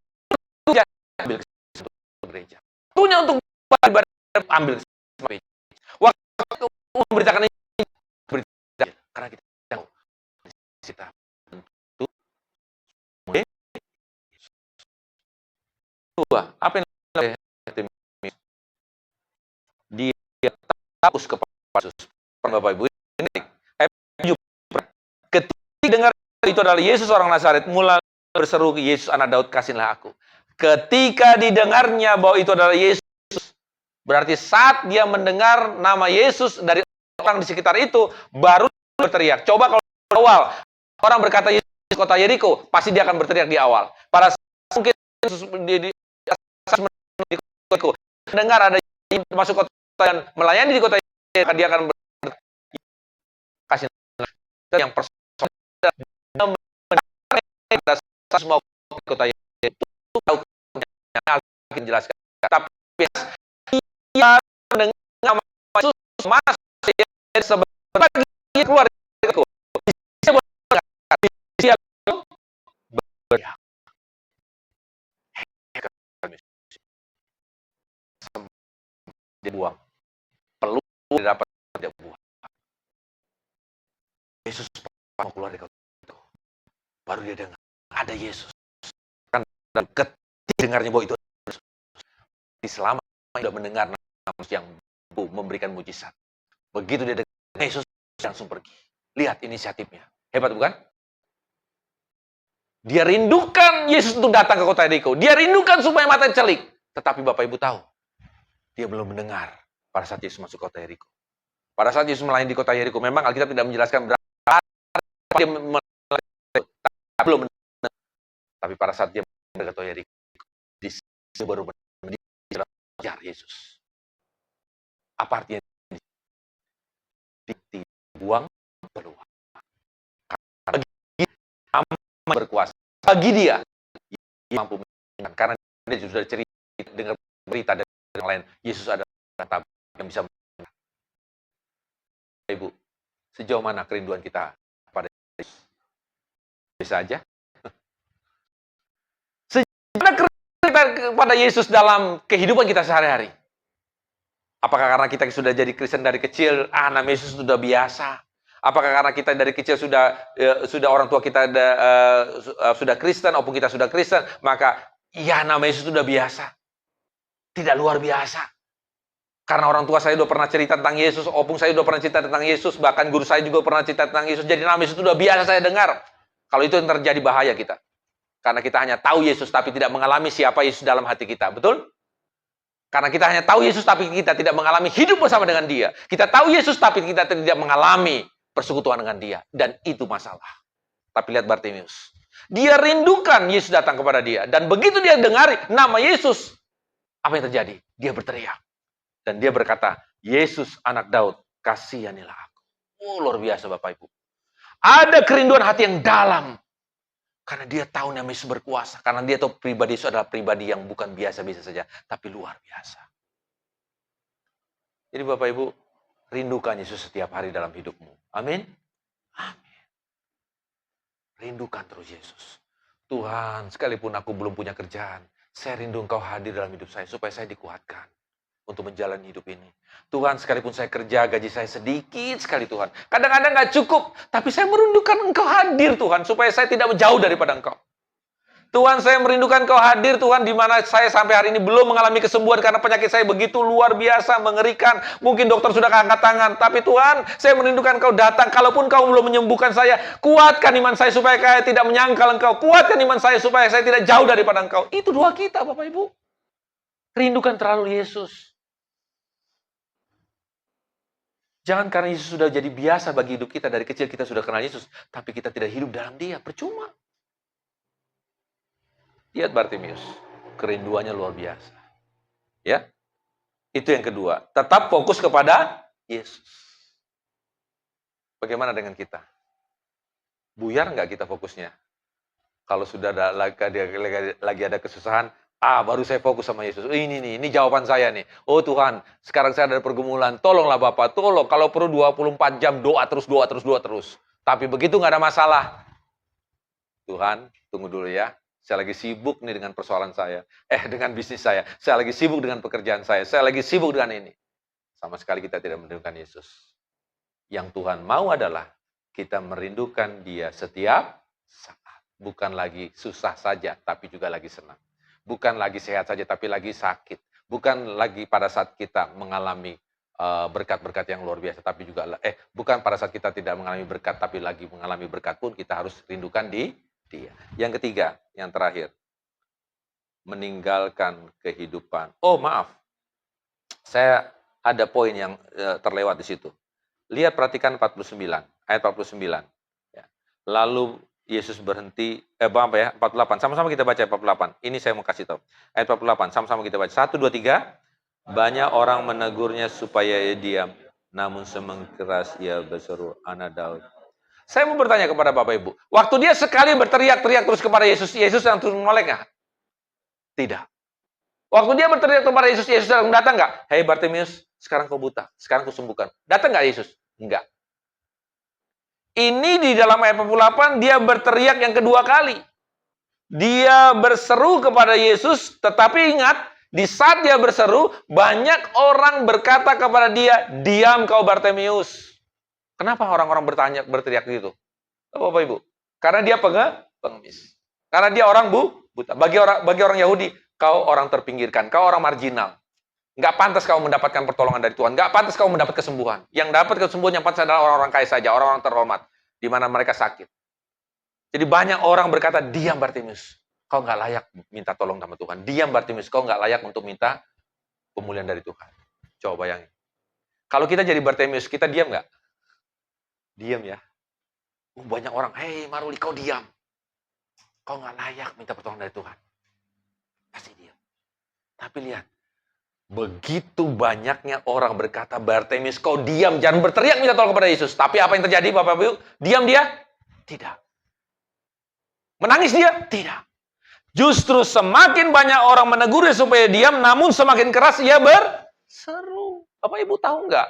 ambil gereja. Waktunya untuk beribadah ambil gereja. Waktu memberitakan ini berita karena kita tahu kita tentu dua apa yang dia fokus kepada Yesus. Bapak Ibu ini itu adalah Yesus orang Nazaret, mulai berseru, Yesus anak Daud, kasihlah aku. Ketika didengarnya bahwa itu adalah Yesus, berarti saat dia mendengar nama Yesus dari orang di sekitar itu, baru berteriak. Coba kalau awal orang berkata Yesus di kota Yeriko, pasti dia akan berteriak di awal. Pada saat mungkin Yesus di kota Yeriko, dengar ada masuk kota dan melayani di kota Yeriko, dia akan berteriak, kasih yang personal pada saat semua kota Yeriko itu tahu yang jelaskan. Tapi ia mendengar nama Yesus masuk sebagai keluar dari aku. Dia berteriak. Dibuang. Perlu dapat dia buang. Yesus mau keluar dari kota itu. Baru dia dengar ada Yesus. Kan ketika dengarnya bahwa itu selama sudah mendengar nama yang memberikan mujizat. Begitu dia dengar Yesus langsung pergi. Lihat inisiatifnya. Hebat bukan? Dia rindukan Yesus untuk datang ke kota Yeriko. Dia rindukan supaya mata celik. Tetapi Bapak Ibu tahu, dia belum mendengar pada saat Yesus masuk kota Yeriko. Pada saat Yesus melayani di kota Yeriko, memang Alkitab tidak menjelaskan berapa dia belum mendengar. Tapi pada saat dia mendengar kota Yeriko, dia baru mendengar Yesus. Apa artinya? Dibuang keluar. Karena berkuasa. Bagi dia mampu mendengar. Karena dia sudah cerita dengar berita dari yang lain. Yesus adalah tabib yang bisa mendengar. Ibu, sejauh mana kerinduan kita pada Yesus? Bisa aja. Sejauh mana kerinduan kita kepada Yesus dalam kehidupan kita sehari-hari? Apakah karena kita sudah jadi Kristen dari kecil, nama Yesus sudah biasa? Apakah karena kita dari kecil sudah orang tua kita sudah Kristen, maupun kita sudah Kristen, maka ya nama Yesus sudah biasa? Tidak luar biasa. Karena orang tua saya sudah pernah cerita tentang Yesus, opung saya sudah pernah cerita tentang Yesus, bahkan guru saya juga pernah cerita tentang Yesus. Jadi nama Yesus sudah biasa saya dengar. Kalau itu yang terjadi bahaya kita. Karena kita hanya tahu Yesus tapi tidak mengalami siapa Yesus dalam hati kita. Betul? Karena kita hanya tahu Yesus tapi kita tidak mengalami hidup bersama dengan dia. Kita tahu Yesus tapi kita tidak mengalami persekutuan dengan dia. Dan itu masalah. Tapi lihat Bartimius. Dia rindukan Yesus datang kepada dia. Dan begitu dia dengar nama Yesus, apa yang terjadi? Dia berteriak. Dan dia berkata, Yesus anak Daud, kasihanilah aku. Oh, luar biasa Bapak Ibu. Ada kerinduan hati yang dalam. Karena dia tahu nama Yesus berkuasa. Karena dia tahu pribadi Yesus adalah pribadi yang bukan biasa-biasa saja. Tapi luar biasa. Jadi Bapak Ibu, rindukan Yesus setiap hari dalam hidupmu. Amin. Amin. Rindukan terus Yesus. Tuhan, sekalipun aku belum punya kerjaan, saya rindu Engkau hadir dalam hidup saya supaya saya dikuatkan untuk menjalani hidup ini. Tuhan, sekalipun saya kerja, gaji saya sedikit sekali Tuhan. Kadang-kadang nggak cukup, tapi saya merindukan Engkau hadir Tuhan, supaya saya tidak menjauh daripada Engkau. Tuhan, saya merindukan Engkau hadir Tuhan, di mana saya sampai hari ini belum mengalami kesembuhan karena penyakit saya begitu luar biasa, mengerikan. Mungkin dokter sudah angkat tangan, tapi Tuhan, saya merindukan Engkau datang. Kalaupun Kau belum menyembuhkan saya, kuatkan iman saya supaya saya tidak menyangkal Engkau. Kuatkan iman saya supaya saya tidak jauh daripada Engkau. Itu doa kita, Bapak Ibu. Rindukan terlalu Yesus. Jangan karena Yesus sudah jadi biasa bagi hidup kita, dari kecil kita sudah kenal Yesus, tapi kita tidak hidup dalam Dia, percuma. Lihat Bartimius, kerinduannya luar biasa. Ya, itu yang kedua. Tetap fokus kepada Yesus. Bagaimana dengan kita? Buyar nggak kita fokusnya? Kalau sudah lagi ada kesusahan, baru saya fokus sama Yesus. Ini jawaban saya nih. Oh Tuhan, sekarang saya ada pergumulan. Tolonglah Bapak, tolong. Kalau perlu 24 jam doa terus. Tapi begitu nggak ada masalah. Tuhan, tunggu dulu ya. Saya lagi sibuk nih dengan persoalan saya. Dengan bisnis saya. Saya lagi sibuk dengan pekerjaan saya. Saya lagi sibuk dengan ini. Sama sekali kita tidak merindukan Yesus. Yang Tuhan mau adalah kita merindukan Dia setiap saat. Bukan lagi susah saja, tapi juga lagi senang. Bukan lagi sehat saja, tapi lagi sakit. Bukan lagi pada saat kita mengalami berkat-berkat yang luar biasa, tapi juga bukan pada saat kita tidak mengalami berkat, tapi lagi mengalami berkat pun kita harus rindukan di Dia. Yang ketiga, yang terakhir, meninggalkan kehidupan. Oh maaf, saya ada poin yang terlewat di situ. Lihat, perhatikan 49, ayat 49. Ya. Lalu Yesus berhenti, 48. Sama-sama kita baca 48. Ini saya mau kasih tahu. Ayat 48, sama-sama kita baca. 1, 2, 3. Banyak orang menegurnya supaya ia diam. Namun semengkeras ia berseru, Anak Daud. Saya mau bertanya kepada Bapak Ibu. Waktu dia sekali berteriak-teriak terus kepada Yesus, Yesus langsung menoleh nggak? Tidak. Waktu dia berteriak kepada Yesus, Yesus datang nggak? Hei Bartimius, sekarang kau buta, sekarang kau sembuhkan. Datang nggak Yesus? Enggak. Ini di dalam ayat 48 dia berteriak yang kedua kali. Dia berseru kepada Yesus, tetapi ingat, di saat dia berseru, banyak orang berkata kepada dia, diam kau Bartimius. Kenapa orang-orang berteriak gitu? Bapak Ibu, karena dia pengemis. Karena dia orang buta. Bagi orang Yahudi, kau orang terpinggirkan, kau orang marginal. Nggak pantas kau mendapatkan pertolongan dari Tuhan. Nggak pantas kau mendapat kesembuhan. Yang dapat kesembuhan yang pantas adalah orang-orang kaya saja, orang-orang terhormat, di mana mereka sakit. Jadi banyak orang berkata, diam Bartimius, kau nggak layak minta tolong sama Tuhan. Diam Bartimius, kau nggak layak untuk minta pemulihan dari Tuhan. Coba bayangin. Kalau kita jadi Bartimius, kita diam nggak? Diam ya. Banyak orang, hei Maruli, kau diam. Kau nggak layak minta pertolongan dari Tuhan. Pasti diam. Tapi lihat, begitu banyaknya orang berkata, Bartimius, kau diam, jangan berteriak minta tolong kepada Yesus. Tapi apa yang terjadi, Bapak Ibu? Diam dia? Tidak. Menangis dia? Tidak. Justru semakin banyak orang menegur dia supaya diam, namun semakin keras ia berseru. Bapak Ibu tahu nggak?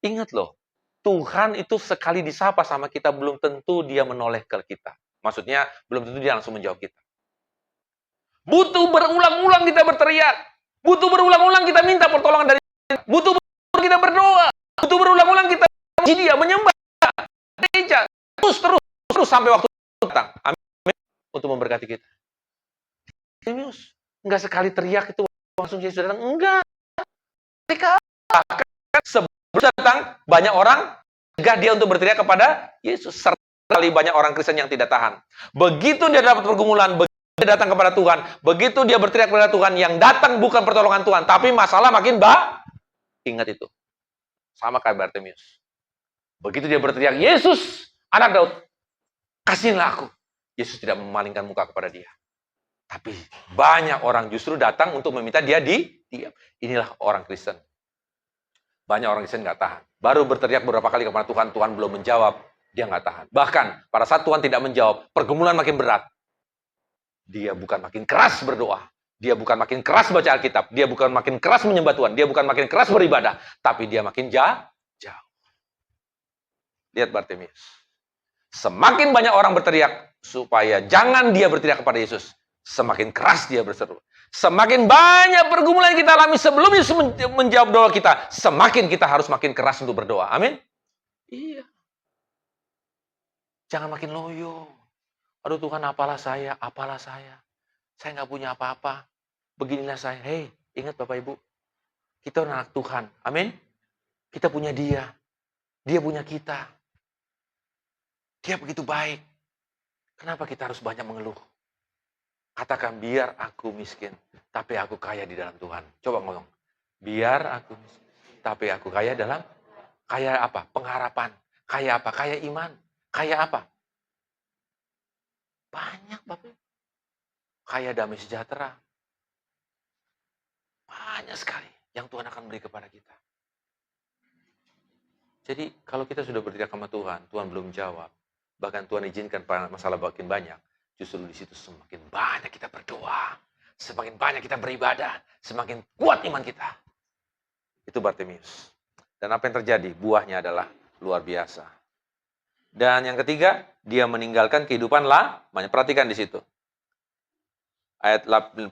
Ingat loh, Tuhan itu sekali disapa sama kita, belum tentu dia menoleh ke kita. Maksudnya, belum tentu dia langsung menjawab kita. Butuh berulang-ulang kita berteriak. Butuh berulang-ulang kita minta pertolongan dari dia. Butuh berulang kita berdoa. Butuh berulang-ulang kita memuji dia, menyembah gereja. Terus sampai waktu datang. Amin. Untuk memberkati kita. Bartimius, enggak sekali teriak itu langsung Yesus datang. Enggak. Mereka sebelum datang, banyak orang cegah dia untuk berteriak kepada Yesus. Sekali banyak orang Kristen yang tidak tahan. Begitu dia dapat pergumulan, dia datang kepada Tuhan. Begitu dia berteriak kepada Tuhan, yang datang bukan pertolongan Tuhan, tapi masalah makin ingat itu. Sama kayak Bartimius. Begitu dia berteriak, Yesus, Anak Daud, kasihilah aku. Yesus tidak memalingkan muka kepada dia. Tapi banyak orang justru datang untuk meminta dia diam. Inilah orang Kristen. Banyak orang Kristen nggak tahan. Baru berteriak beberapa kali kepada Tuhan, Tuhan belum menjawab, dia nggak tahan. Bahkan pada saat Tuhan tidak menjawab, pergumulan makin berat. Dia bukan makin keras berdoa. Dia bukan makin keras baca Alkitab. Dia bukan makin keras menyembah Tuhan. Dia bukan makin keras beribadah. Tapi dia makin jauh. Lihat Bartimius. Semakin banyak orang berteriak supaya jangan dia berteriak kepada Yesus. Semakin keras dia berseru. Semakin banyak pergumulan yang kita alami sebelum Yesus menjawab doa kita. Semakin kita harus makin keras untuk berdoa. Amin? Iya. Jangan makin loyo. Aduh Tuhan, apalah saya. Saya nggak punya apa-apa. Beginilah saya. Hei, ingat Bapak Ibu. Kita anak Tuhan. Amin? Kita punya dia. Dia punya kita. Dia begitu baik. Kenapa kita harus banyak mengeluh? Katakan, biar aku miskin, tapi aku kaya di dalam Tuhan. Coba ngomong. Biar aku miskin, tapi aku kaya dalam, kaya apa? Pengharapan. Kaya apa? Kaya iman. Kaya apa? Banyak Bapak. Kaya damai sejahtera. Banyak sekali yang Tuhan akan beri kepada kita. Jadi kalau kita sudah berteriak sama Tuhan, Tuhan belum jawab. Bahkan Tuhan izinkan masalah makin banyak. Justru di situ semakin banyak kita berdoa. Semakin banyak kita beribadah. Semakin kuat iman kita. Itu Bartimius. Dan apa yang terjadi? Buahnya adalah luar biasa. Dan yang ketiga, dia meninggalkan kehidupan lamanya. Perhatikan di situ. Ayat 49.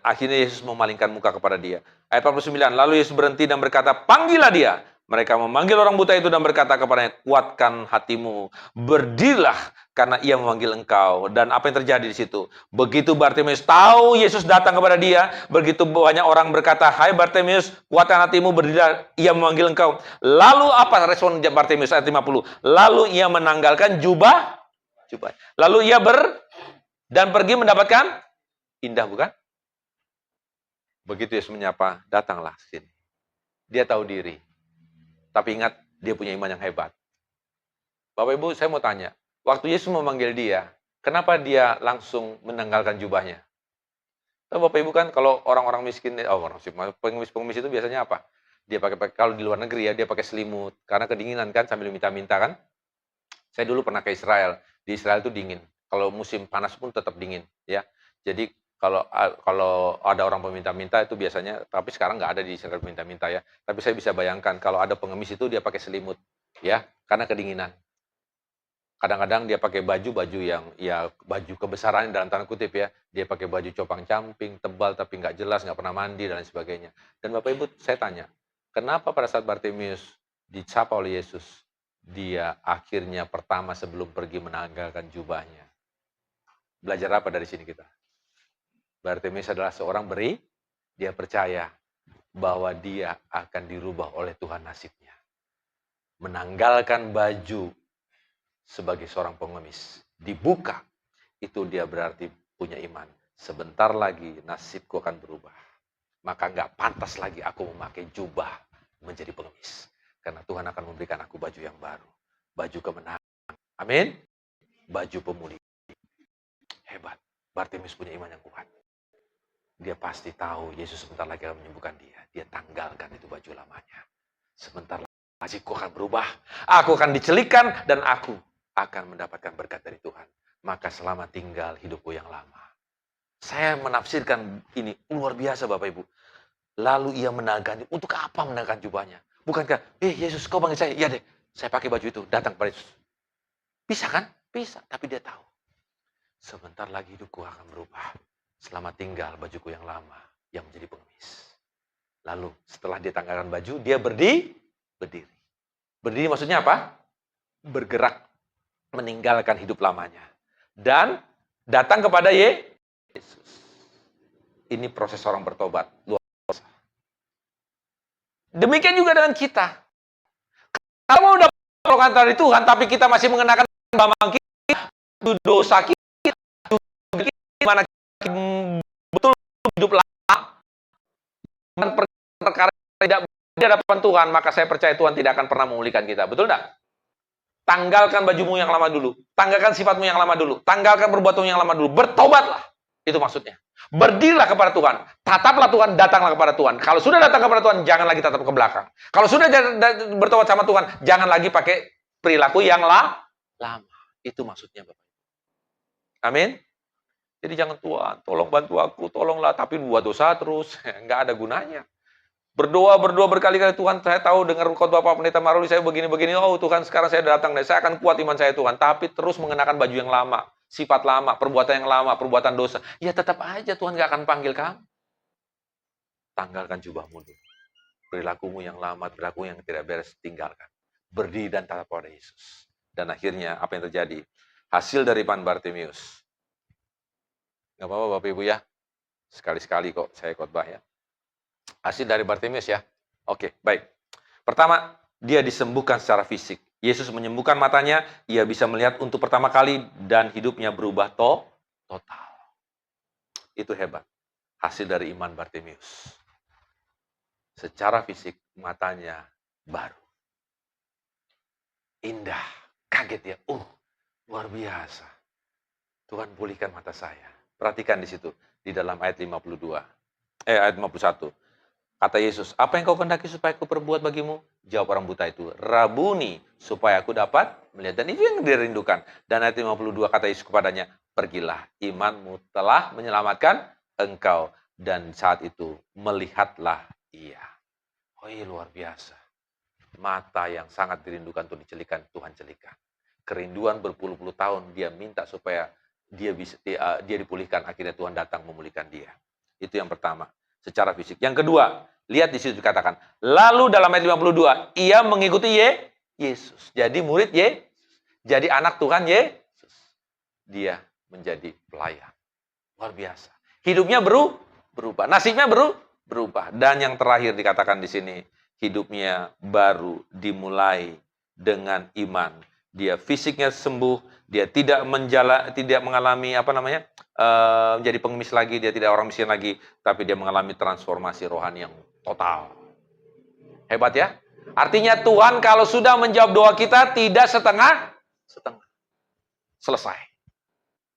Akhirnya Yesus memalingkan muka kepada dia. Ayat 49. Lalu Yesus berhenti dan berkata, panggillah dia. Mereka memanggil orang buta itu dan berkata kepadanya, kuatkan hatimu, berdirilah karena ia memanggil engkau. Dan apa yang terjadi di situ? Begitu Bartimeus tahu Yesus datang kepada dia, begitu banyak orang berkata, hai Bartimeus, kuatkan hatimu, berdirilah, ia memanggil engkau. Lalu apa respon Bartimeus ayat 50? Lalu ia menanggalkan jubah. Lalu ia dan pergi mendapatkan indah, bukan? Begitu Yesus menyapa, datanglah sini. Dia tahu diri. Tapi ingat, dia punya iman yang hebat. Bapak Ibu, saya mau tanya. Waktu Yesus memanggil dia, kenapa dia langsung menanggalkan jubahnya? Bapak Ibu kan kalau orang-orang miskin, pengemis itu biasanya apa? Dia pakai kalau di luar negeri ya, dia pakai selimut. Karena kedinginan kan, sambil minta-minta kan. Saya dulu pernah ke Israel. Di Israel itu dingin. Kalau musim panas pun tetap dingin. Ya. Jadi kalau ada orang peminta-minta itu biasanya, tapi sekarang nggak ada di Israel peminta-minta ya. Tapi saya bisa bayangkan kalau ada pengemis itu dia pakai selimut, ya, karena kedinginan. Kadang-kadang dia pakai baju yang ya baju kebesaran dalam tanda kutip ya. Dia pakai baju copang-camping, tebal tapi nggak jelas, nggak pernah mandi dan lain sebagainya. Dan Bapak Ibu, saya tanya, kenapa pada saat Bartimeus disapa oleh Yesus, dia akhirnya pertama sebelum pergi menanggalkan jubahnya? Belajar apa dari sini kita? Bartimeus adalah seorang dia percaya bahwa dia akan dirubah oleh Tuhan nasibnya. Menanggalkan baju sebagai seorang pengemis, dibuka, itu dia berarti punya iman. Sebentar lagi nasibku akan berubah. Maka nggak pantas lagi aku memakai jubah menjadi pengemis. Karena Tuhan akan memberikan aku baju yang baru. Baju kemenangan. Amin. Baju pemulihan. Hebat. Bartimeus punya iman yang kuat. Dia pasti tahu Yesus sebentar lagi akan menyembuhkan dia. Dia tanggalkan itu baju lamanya. Sebentar lagi nasibku akan berubah. Aku akan dicelikan dan aku akan mendapatkan berkat dari Tuhan. Maka selamat tinggal hidupku yang lama. Saya menafsirkan ini luar biasa Bapak Ibu. Lalu ia menanggalkan. Untuk apa menanggalkan jubahnya? Bukankah, Yesus kau panggil saya? Iya deh, saya pakai baju itu. Datang kepada Yesus. Bisa kan? Bisa. Tapi dia tahu. Sebentar lagi hidupku akan berubah. Selamat tinggal bajuku yang lama yang menjadi pengemis. Lalu setelah dia tanggalkan baju, dia berdiri. Berdiri maksudnya apa? Bergerak, meninggalkan hidup lamanya. Dan datang kepada Yesus. Ini proses orang bertobat. Luar biasa. Demikian juga dengan kita. Kalau udah pertolongan dari Tuhan, tapi kita masih mengenakan bambang kita, dosa kita, gimana betul hidup lama, dan perkara tidak di hadapan Tuhan, maka saya percaya Tuhan tidak akan pernah memulihkan kita. Betul tidak? Tanggalkan bajumu yang lama dulu. Tanggalkan sifatmu yang lama dulu. Tanggalkan perbuatanmu yang lama dulu. Bertobatlah. Itu maksudnya. Berdirilah kepada Tuhan. Tataplah Tuhan, datanglah kepada Tuhan. Kalau sudah datang kepada Tuhan, jangan lagi tatap ke belakang. Kalau sudah bertobat sama Tuhan, jangan lagi pakai perilaku yang lama. Itu maksudnya, Bapak. Amin. Jadi jangan, Tuhan, tolong bantu aku, tolonglah. Tapi buat dosa terus. Nggak ada gunanya. Berdoa berkali-kali, Tuhan, saya tahu dengar khotbah Pak Pendeta Maruli, saya begini-begini, oh Tuhan, sekarang saya datang deh, saya akan kuat iman saya Tuhan. Tapi terus mengenakan baju yang lama, sifat lama, perbuatan yang lama, perbuatan dosa. Ya tetap aja Tuhan gak akan panggil kamu. Tanggalkan jubahmu dulu. Perilakumu yang lama, perilaku yang tidak beres, tinggalkan. Berdiri dan tatap pada Yesus. Dan akhirnya apa yang terjadi? Hasil dari iman Bartimeus. Gak apa-apa Bapak Ibu ya. Sekali-sekali kok saya khotbah ya. Hasil dari Bartimeus ya. Oke, baik. Pertama, dia disembuhkan secara fisik. Yesus menyembuhkan matanya, ia bisa melihat untuk pertama kali dan hidupnya berubah total. Itu hebat. Hasil dari iman Bartimeus. Secara fisik matanya baru. Indah, kaget ya. Luar biasa. Tuhan pulihkan mata saya. Perhatikan di situ di dalam ayat ayat 51. Kata Yesus, apa yang kau kehendaki supaya aku perbuat bagimu? Jawab orang buta itu, Rabuni, supaya aku dapat melihat. Dan itu yang dirindukan. Dan ayat 52 kata Yesus kepadanya, pergilah, imanmu telah menyelamatkan engkau. Dan saat itu melihatlah ia. Luar biasa. Mata yang sangat dirindukan untuk dicelikan, Tuhan celikan. Kerinduan berpuluh-puluh tahun dia minta supaya dia dipulihkan. Akhirnya Tuhan datang memulihkan dia. Itu yang pertama. Secara fisik. Yang kedua, Lihat di situ dikatakan. Lalu dalam ayat 52, ia mengikuti Yesus. Jadi murid jadi anak Tuhan Yesus. Dia menjadi pelayan. Luar biasa. Hidupnya berubah. Nasibnya berubah. Dan yang terakhir dikatakan di sini, hidupnya baru dimulai dengan iman. Dia fisiknya sembuh, dia tidak mengalami menjadi pengemis lagi, dia tidak orang miskin lagi, tapi dia mengalami transformasi rohani yang total. Hebat ya? Artinya Tuhan kalau sudah menjawab doa kita tidak setengah. Selesai.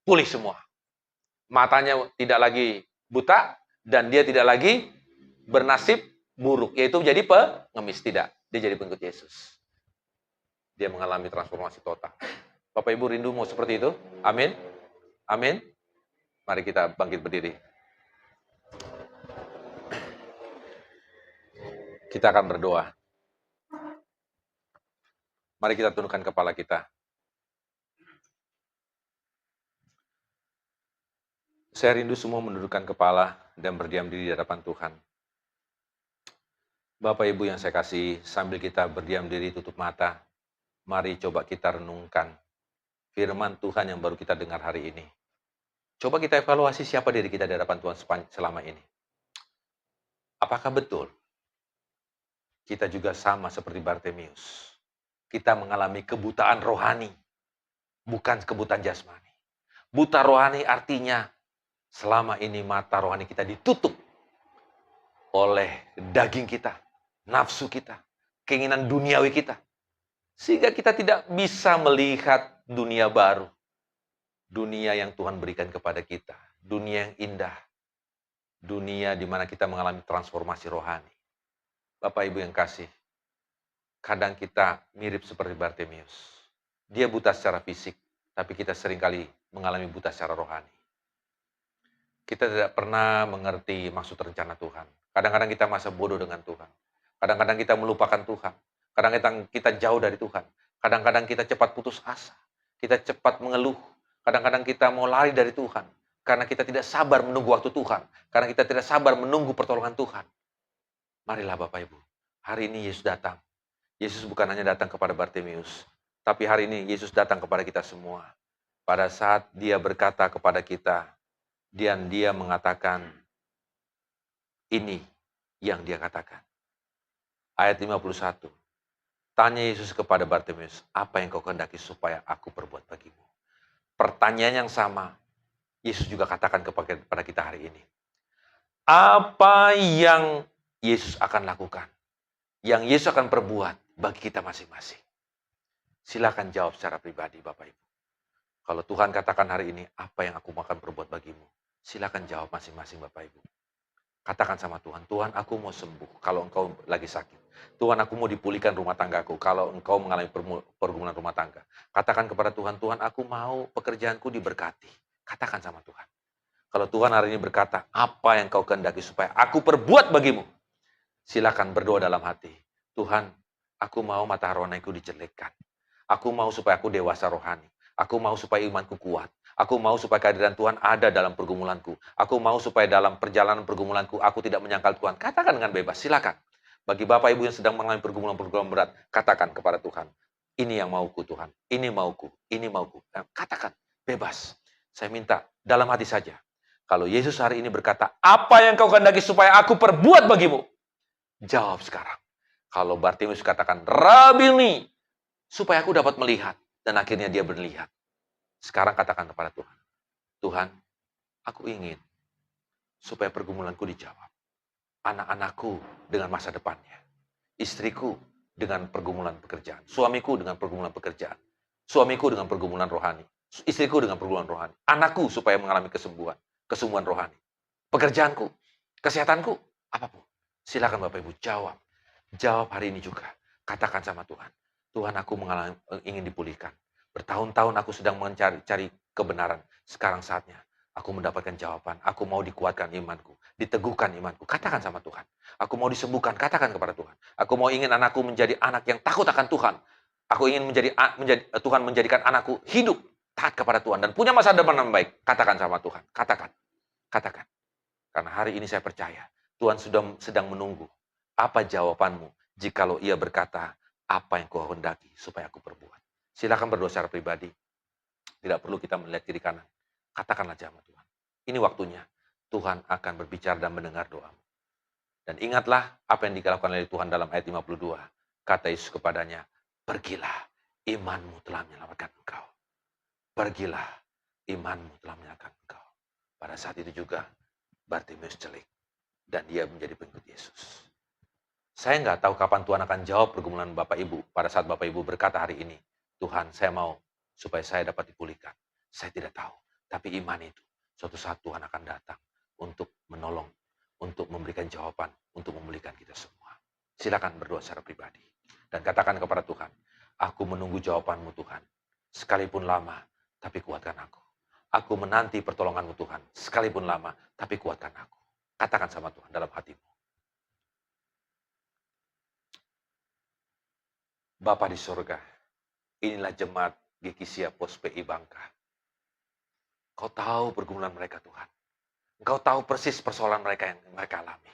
Pulih semua. Matanya tidak lagi buta, dan dia tidak lagi bernasib buruk, yaitu menjadi pengemis. Tidak, dia jadi pengikut Yesus. Dia mengalami transformasi total. Bapak Ibu rindu mau seperti itu? Amin? Amin? Mari kita bangkit berdiri. Kita akan berdoa. Mari kita tundukkan kepala kita. Saya rindu semua menundukkan kepala dan berdiam diri di hadapan Tuhan. Bapak Ibu yang saya kasih, sambil kita berdiam diri tutup mata, mari coba kita renungkan firman Tuhan yang baru kita dengar hari ini. Coba kita evaluasi siapa diri kita di hadapan Tuhan selama ini. Apakah betul kita juga sama seperti Bartimius? Kita mengalami kebutaan rohani, bukan kebutaan jasmani. Buta rohani artinya selama ini mata rohani kita ditutup oleh daging kita, nafsu kita, keinginan duniawi kita. Sehingga kita tidak bisa melihat dunia baru. Dunia yang Tuhan berikan kepada kita. Dunia yang indah. Dunia di mana kita mengalami transformasi rohani. Bapak Ibu yang kasih, kadang kita mirip seperti Bartimius. Dia buta secara fisik, tapi kita seringkali mengalami buta secara rohani. Kita tidak pernah mengerti maksud rencana Tuhan. Kadang-kadang kita merasa bodoh dengan Tuhan. Kadang-kadang kita melupakan Tuhan. Kadang-kadang kita jauh dari Tuhan. Kadang-kadang kita cepat putus asa. Kita cepat mengeluh. Kadang-kadang kita mau lari dari Tuhan. Karena kita tidak sabar menunggu waktu Tuhan. Karena kita tidak sabar menunggu pertolongan Tuhan. Marilah Bapak Ibu. Hari ini Yesus datang. Yesus bukan hanya datang kepada Bartimius. Tapi hari ini Yesus datang kepada kita semua. Pada saat dia berkata kepada kita. Dan dia mengatakan. Ini yang dia katakan. Ayat 51. Tanya Yesus kepada Bartimius, apa yang kau kehendaki supaya aku perbuat bagimu? Pertanyaan yang sama, Yesus juga katakan kepada kita hari ini. Apa yang Yesus akan lakukan? Yang Yesus akan perbuat bagi kita masing-masing? Silakan jawab secara pribadi Bapak Ibu. Kalau Tuhan katakan hari ini, apa yang aku akan perbuat bagimu? Silakan jawab masing-masing Bapak Ibu. Katakan sama Tuhan, Tuhan aku mau sembuh kalau engkau lagi sakit. Tuhan aku mau dipulihkan rumah tanggaku kalau engkau mengalami pergumulan rumah tangga. Katakan kepada Tuhan, Tuhan aku mau pekerjaanku diberkati. Katakan sama Tuhan. Kalau Tuhan hari ini berkata, apa yang kau kehendaki supaya aku perbuat bagimu? Silakan berdoa dalam hati. Tuhan, aku mau mata rohaniku dijelekkan. Aku mau supaya aku dewasa rohani. Aku mau supaya imanku kuat. Aku mau supaya kehadiran Tuhan ada dalam pergumulanku. Aku mau supaya dalam perjalanan pergumulanku, aku tidak menyangkal Tuhan. Katakan dengan bebas, silakan. Bagi Bapak Ibu yang sedang mengalami pergumulan-pergumulan berat, katakan kepada Tuhan. Ini yang mauku Tuhan, ini mauku, ini mauku. Katakan, bebas. Saya minta dalam hati saja. Kalau Yesus hari ini berkata, apa yang kau kehendaki supaya aku perbuat bagimu? Jawab sekarang. Kalau Bartimius katakan, Rabbi, supaya aku dapat melihat. Dan akhirnya dia melihat. Sekarang katakan kepada Tuhan. Tuhan, aku ingin supaya pergumulanku dijawab. Anak-anakku dengan masa depannya. Istriku dengan pergumulan pekerjaan. Suamiku dengan pergumulan pekerjaan. Suamiku dengan pergumulan rohani. Istriku dengan pergumulan rohani. Anakku supaya mengalami kesembuhan rohani. Pekerjaanku, kesehatanku, apapun. Silakan Bapak Ibu jawab. Jawab hari ini juga. Katakan sama Tuhan. Tuhan aku ingin dipulihkan. Bertahun-tahun aku sedang mencari kebenaran. Sekarang saatnya aku mendapatkan jawaban. Aku mau dikuatkan imanku. Diteguhkan imanku. Katakan sama Tuhan. Aku mau disembuhkan. Katakan kepada Tuhan. Aku mau ingin anakku menjadi anak yang takut akan Tuhan. Aku ingin Tuhan menjadikan anakku hidup taat kepada Tuhan. Dan punya masa depan yang baik. Katakan sama Tuhan. Katakan. Katakan. Karena hari ini saya percaya. Tuhan sedang menunggu. Apa jawabanmu jikalau ia berkata, apa yang kau hendaki supaya aku perbuat? Silakan berdoa secara pribadi. Tidak perlu kita melihat kiri kanan. Katakanlah sama Tuhan. Ini waktunya. Tuhan akan berbicara dan mendengar doamu. Dan ingatlah apa yang dilakukan oleh Tuhan dalam ayat 52. Kata Yesus kepadanya, pergilah, imanmu telah menyelamatkan engkau. Pergilah, imanmu telah menyelamatkan engkau. Pada saat itu juga, Bartimeus celik. Dan dia menjadi pengikut Yesus. Saya nggak tahu kapan Tuhan akan jawab pergumulan Bapak Ibu. Pada saat Bapak Ibu berkata hari ini, Tuhan saya mau supaya saya dapat dipulihkan. Saya tidak tahu. Tapi iman itu, suatu saat Tuhan akan datang untuk menolong, untuk memberikan jawaban, untuk memulihkan kita semua. Silakan berdoa secara pribadi. Dan katakan kepada Tuhan, aku menunggu jawabanmu Tuhan. Sekalipun lama, tapi kuatkan aku. Aku menanti pertolonganmu Tuhan. Sekalipun lama, tapi kuatkan aku. Katakan sama Tuhan dalam hatimu. Bapa di surga, inilah jemaat Gekisia Pos PI Bangka. Kau tahu pergumulan mereka Tuhan. Engkau tahu persis persoalan mereka yang mereka alami.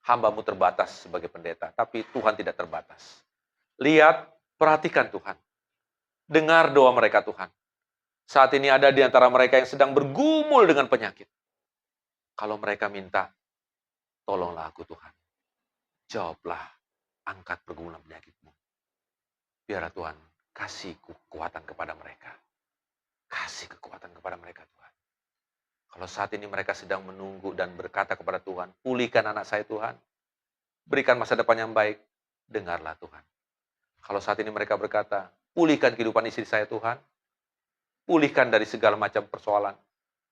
Hamba-Mu terbatas sebagai pendeta, tapi Tuhan tidak terbatas. Lihat, perhatikan Tuhan. Dengar doa mereka Tuhan. Saat ini ada di antara mereka yang sedang bergumul dengan penyakit. Kalau mereka minta, tolonglah aku Tuhan. Jawablah, angkat pergumulan penyakit-Mu. Biarlah Tuhan kasih kekuatan kepada mereka. Kasih kekuatan kepada mereka Tuhan. Kalau saat ini mereka sedang menunggu dan berkata kepada Tuhan, pulihkan anak saya Tuhan. Berikan masa depan yang baik. Dengarlah Tuhan. Kalau saat ini mereka berkata, pulihkan kehidupan istri saya Tuhan. Pulihkan dari segala macam persoalan.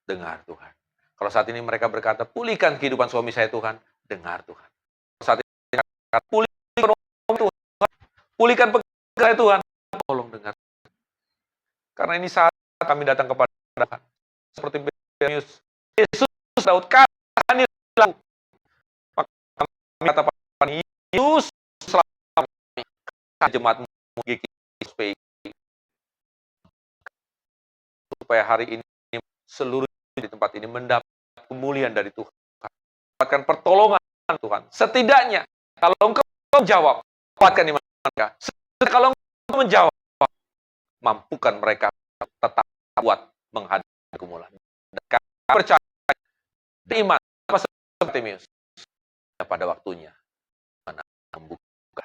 Dengar Tuhan. Kalau saat ini mereka berkata, pulihkan kehidupan suami saya Tuhan. Dengar Tuhan. Kalau saat ini mereka berkata, pulihkan Tuhan. Pulihkan pekerjaan saya Tuhan. Tolong dengar. Karena ini saat kami datang kepada Tuhan. Seperti Bartimeus, Yesus Daud, kasihani aku. Maka kami katakan, Yesus selamat kami. Jemaat-Mu GKI supaya hari ini seluruh di tempat ini mendapat kemuliaan dari Tuhan. Dapatkan pertolongan Tuhan. Setidaknya kalau Engkau menjawab, kuatkan iman mereka. Setidaknya kalau Engkau menjawab, mampukan mereka tetap kuat menghadapi pergumulan. Dan kami percaya iman seperti Bartimeus pada waktunya membuka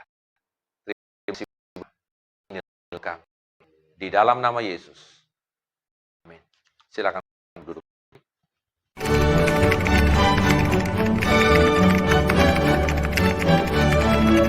di dalam nama Yesus. Amin. Silakan.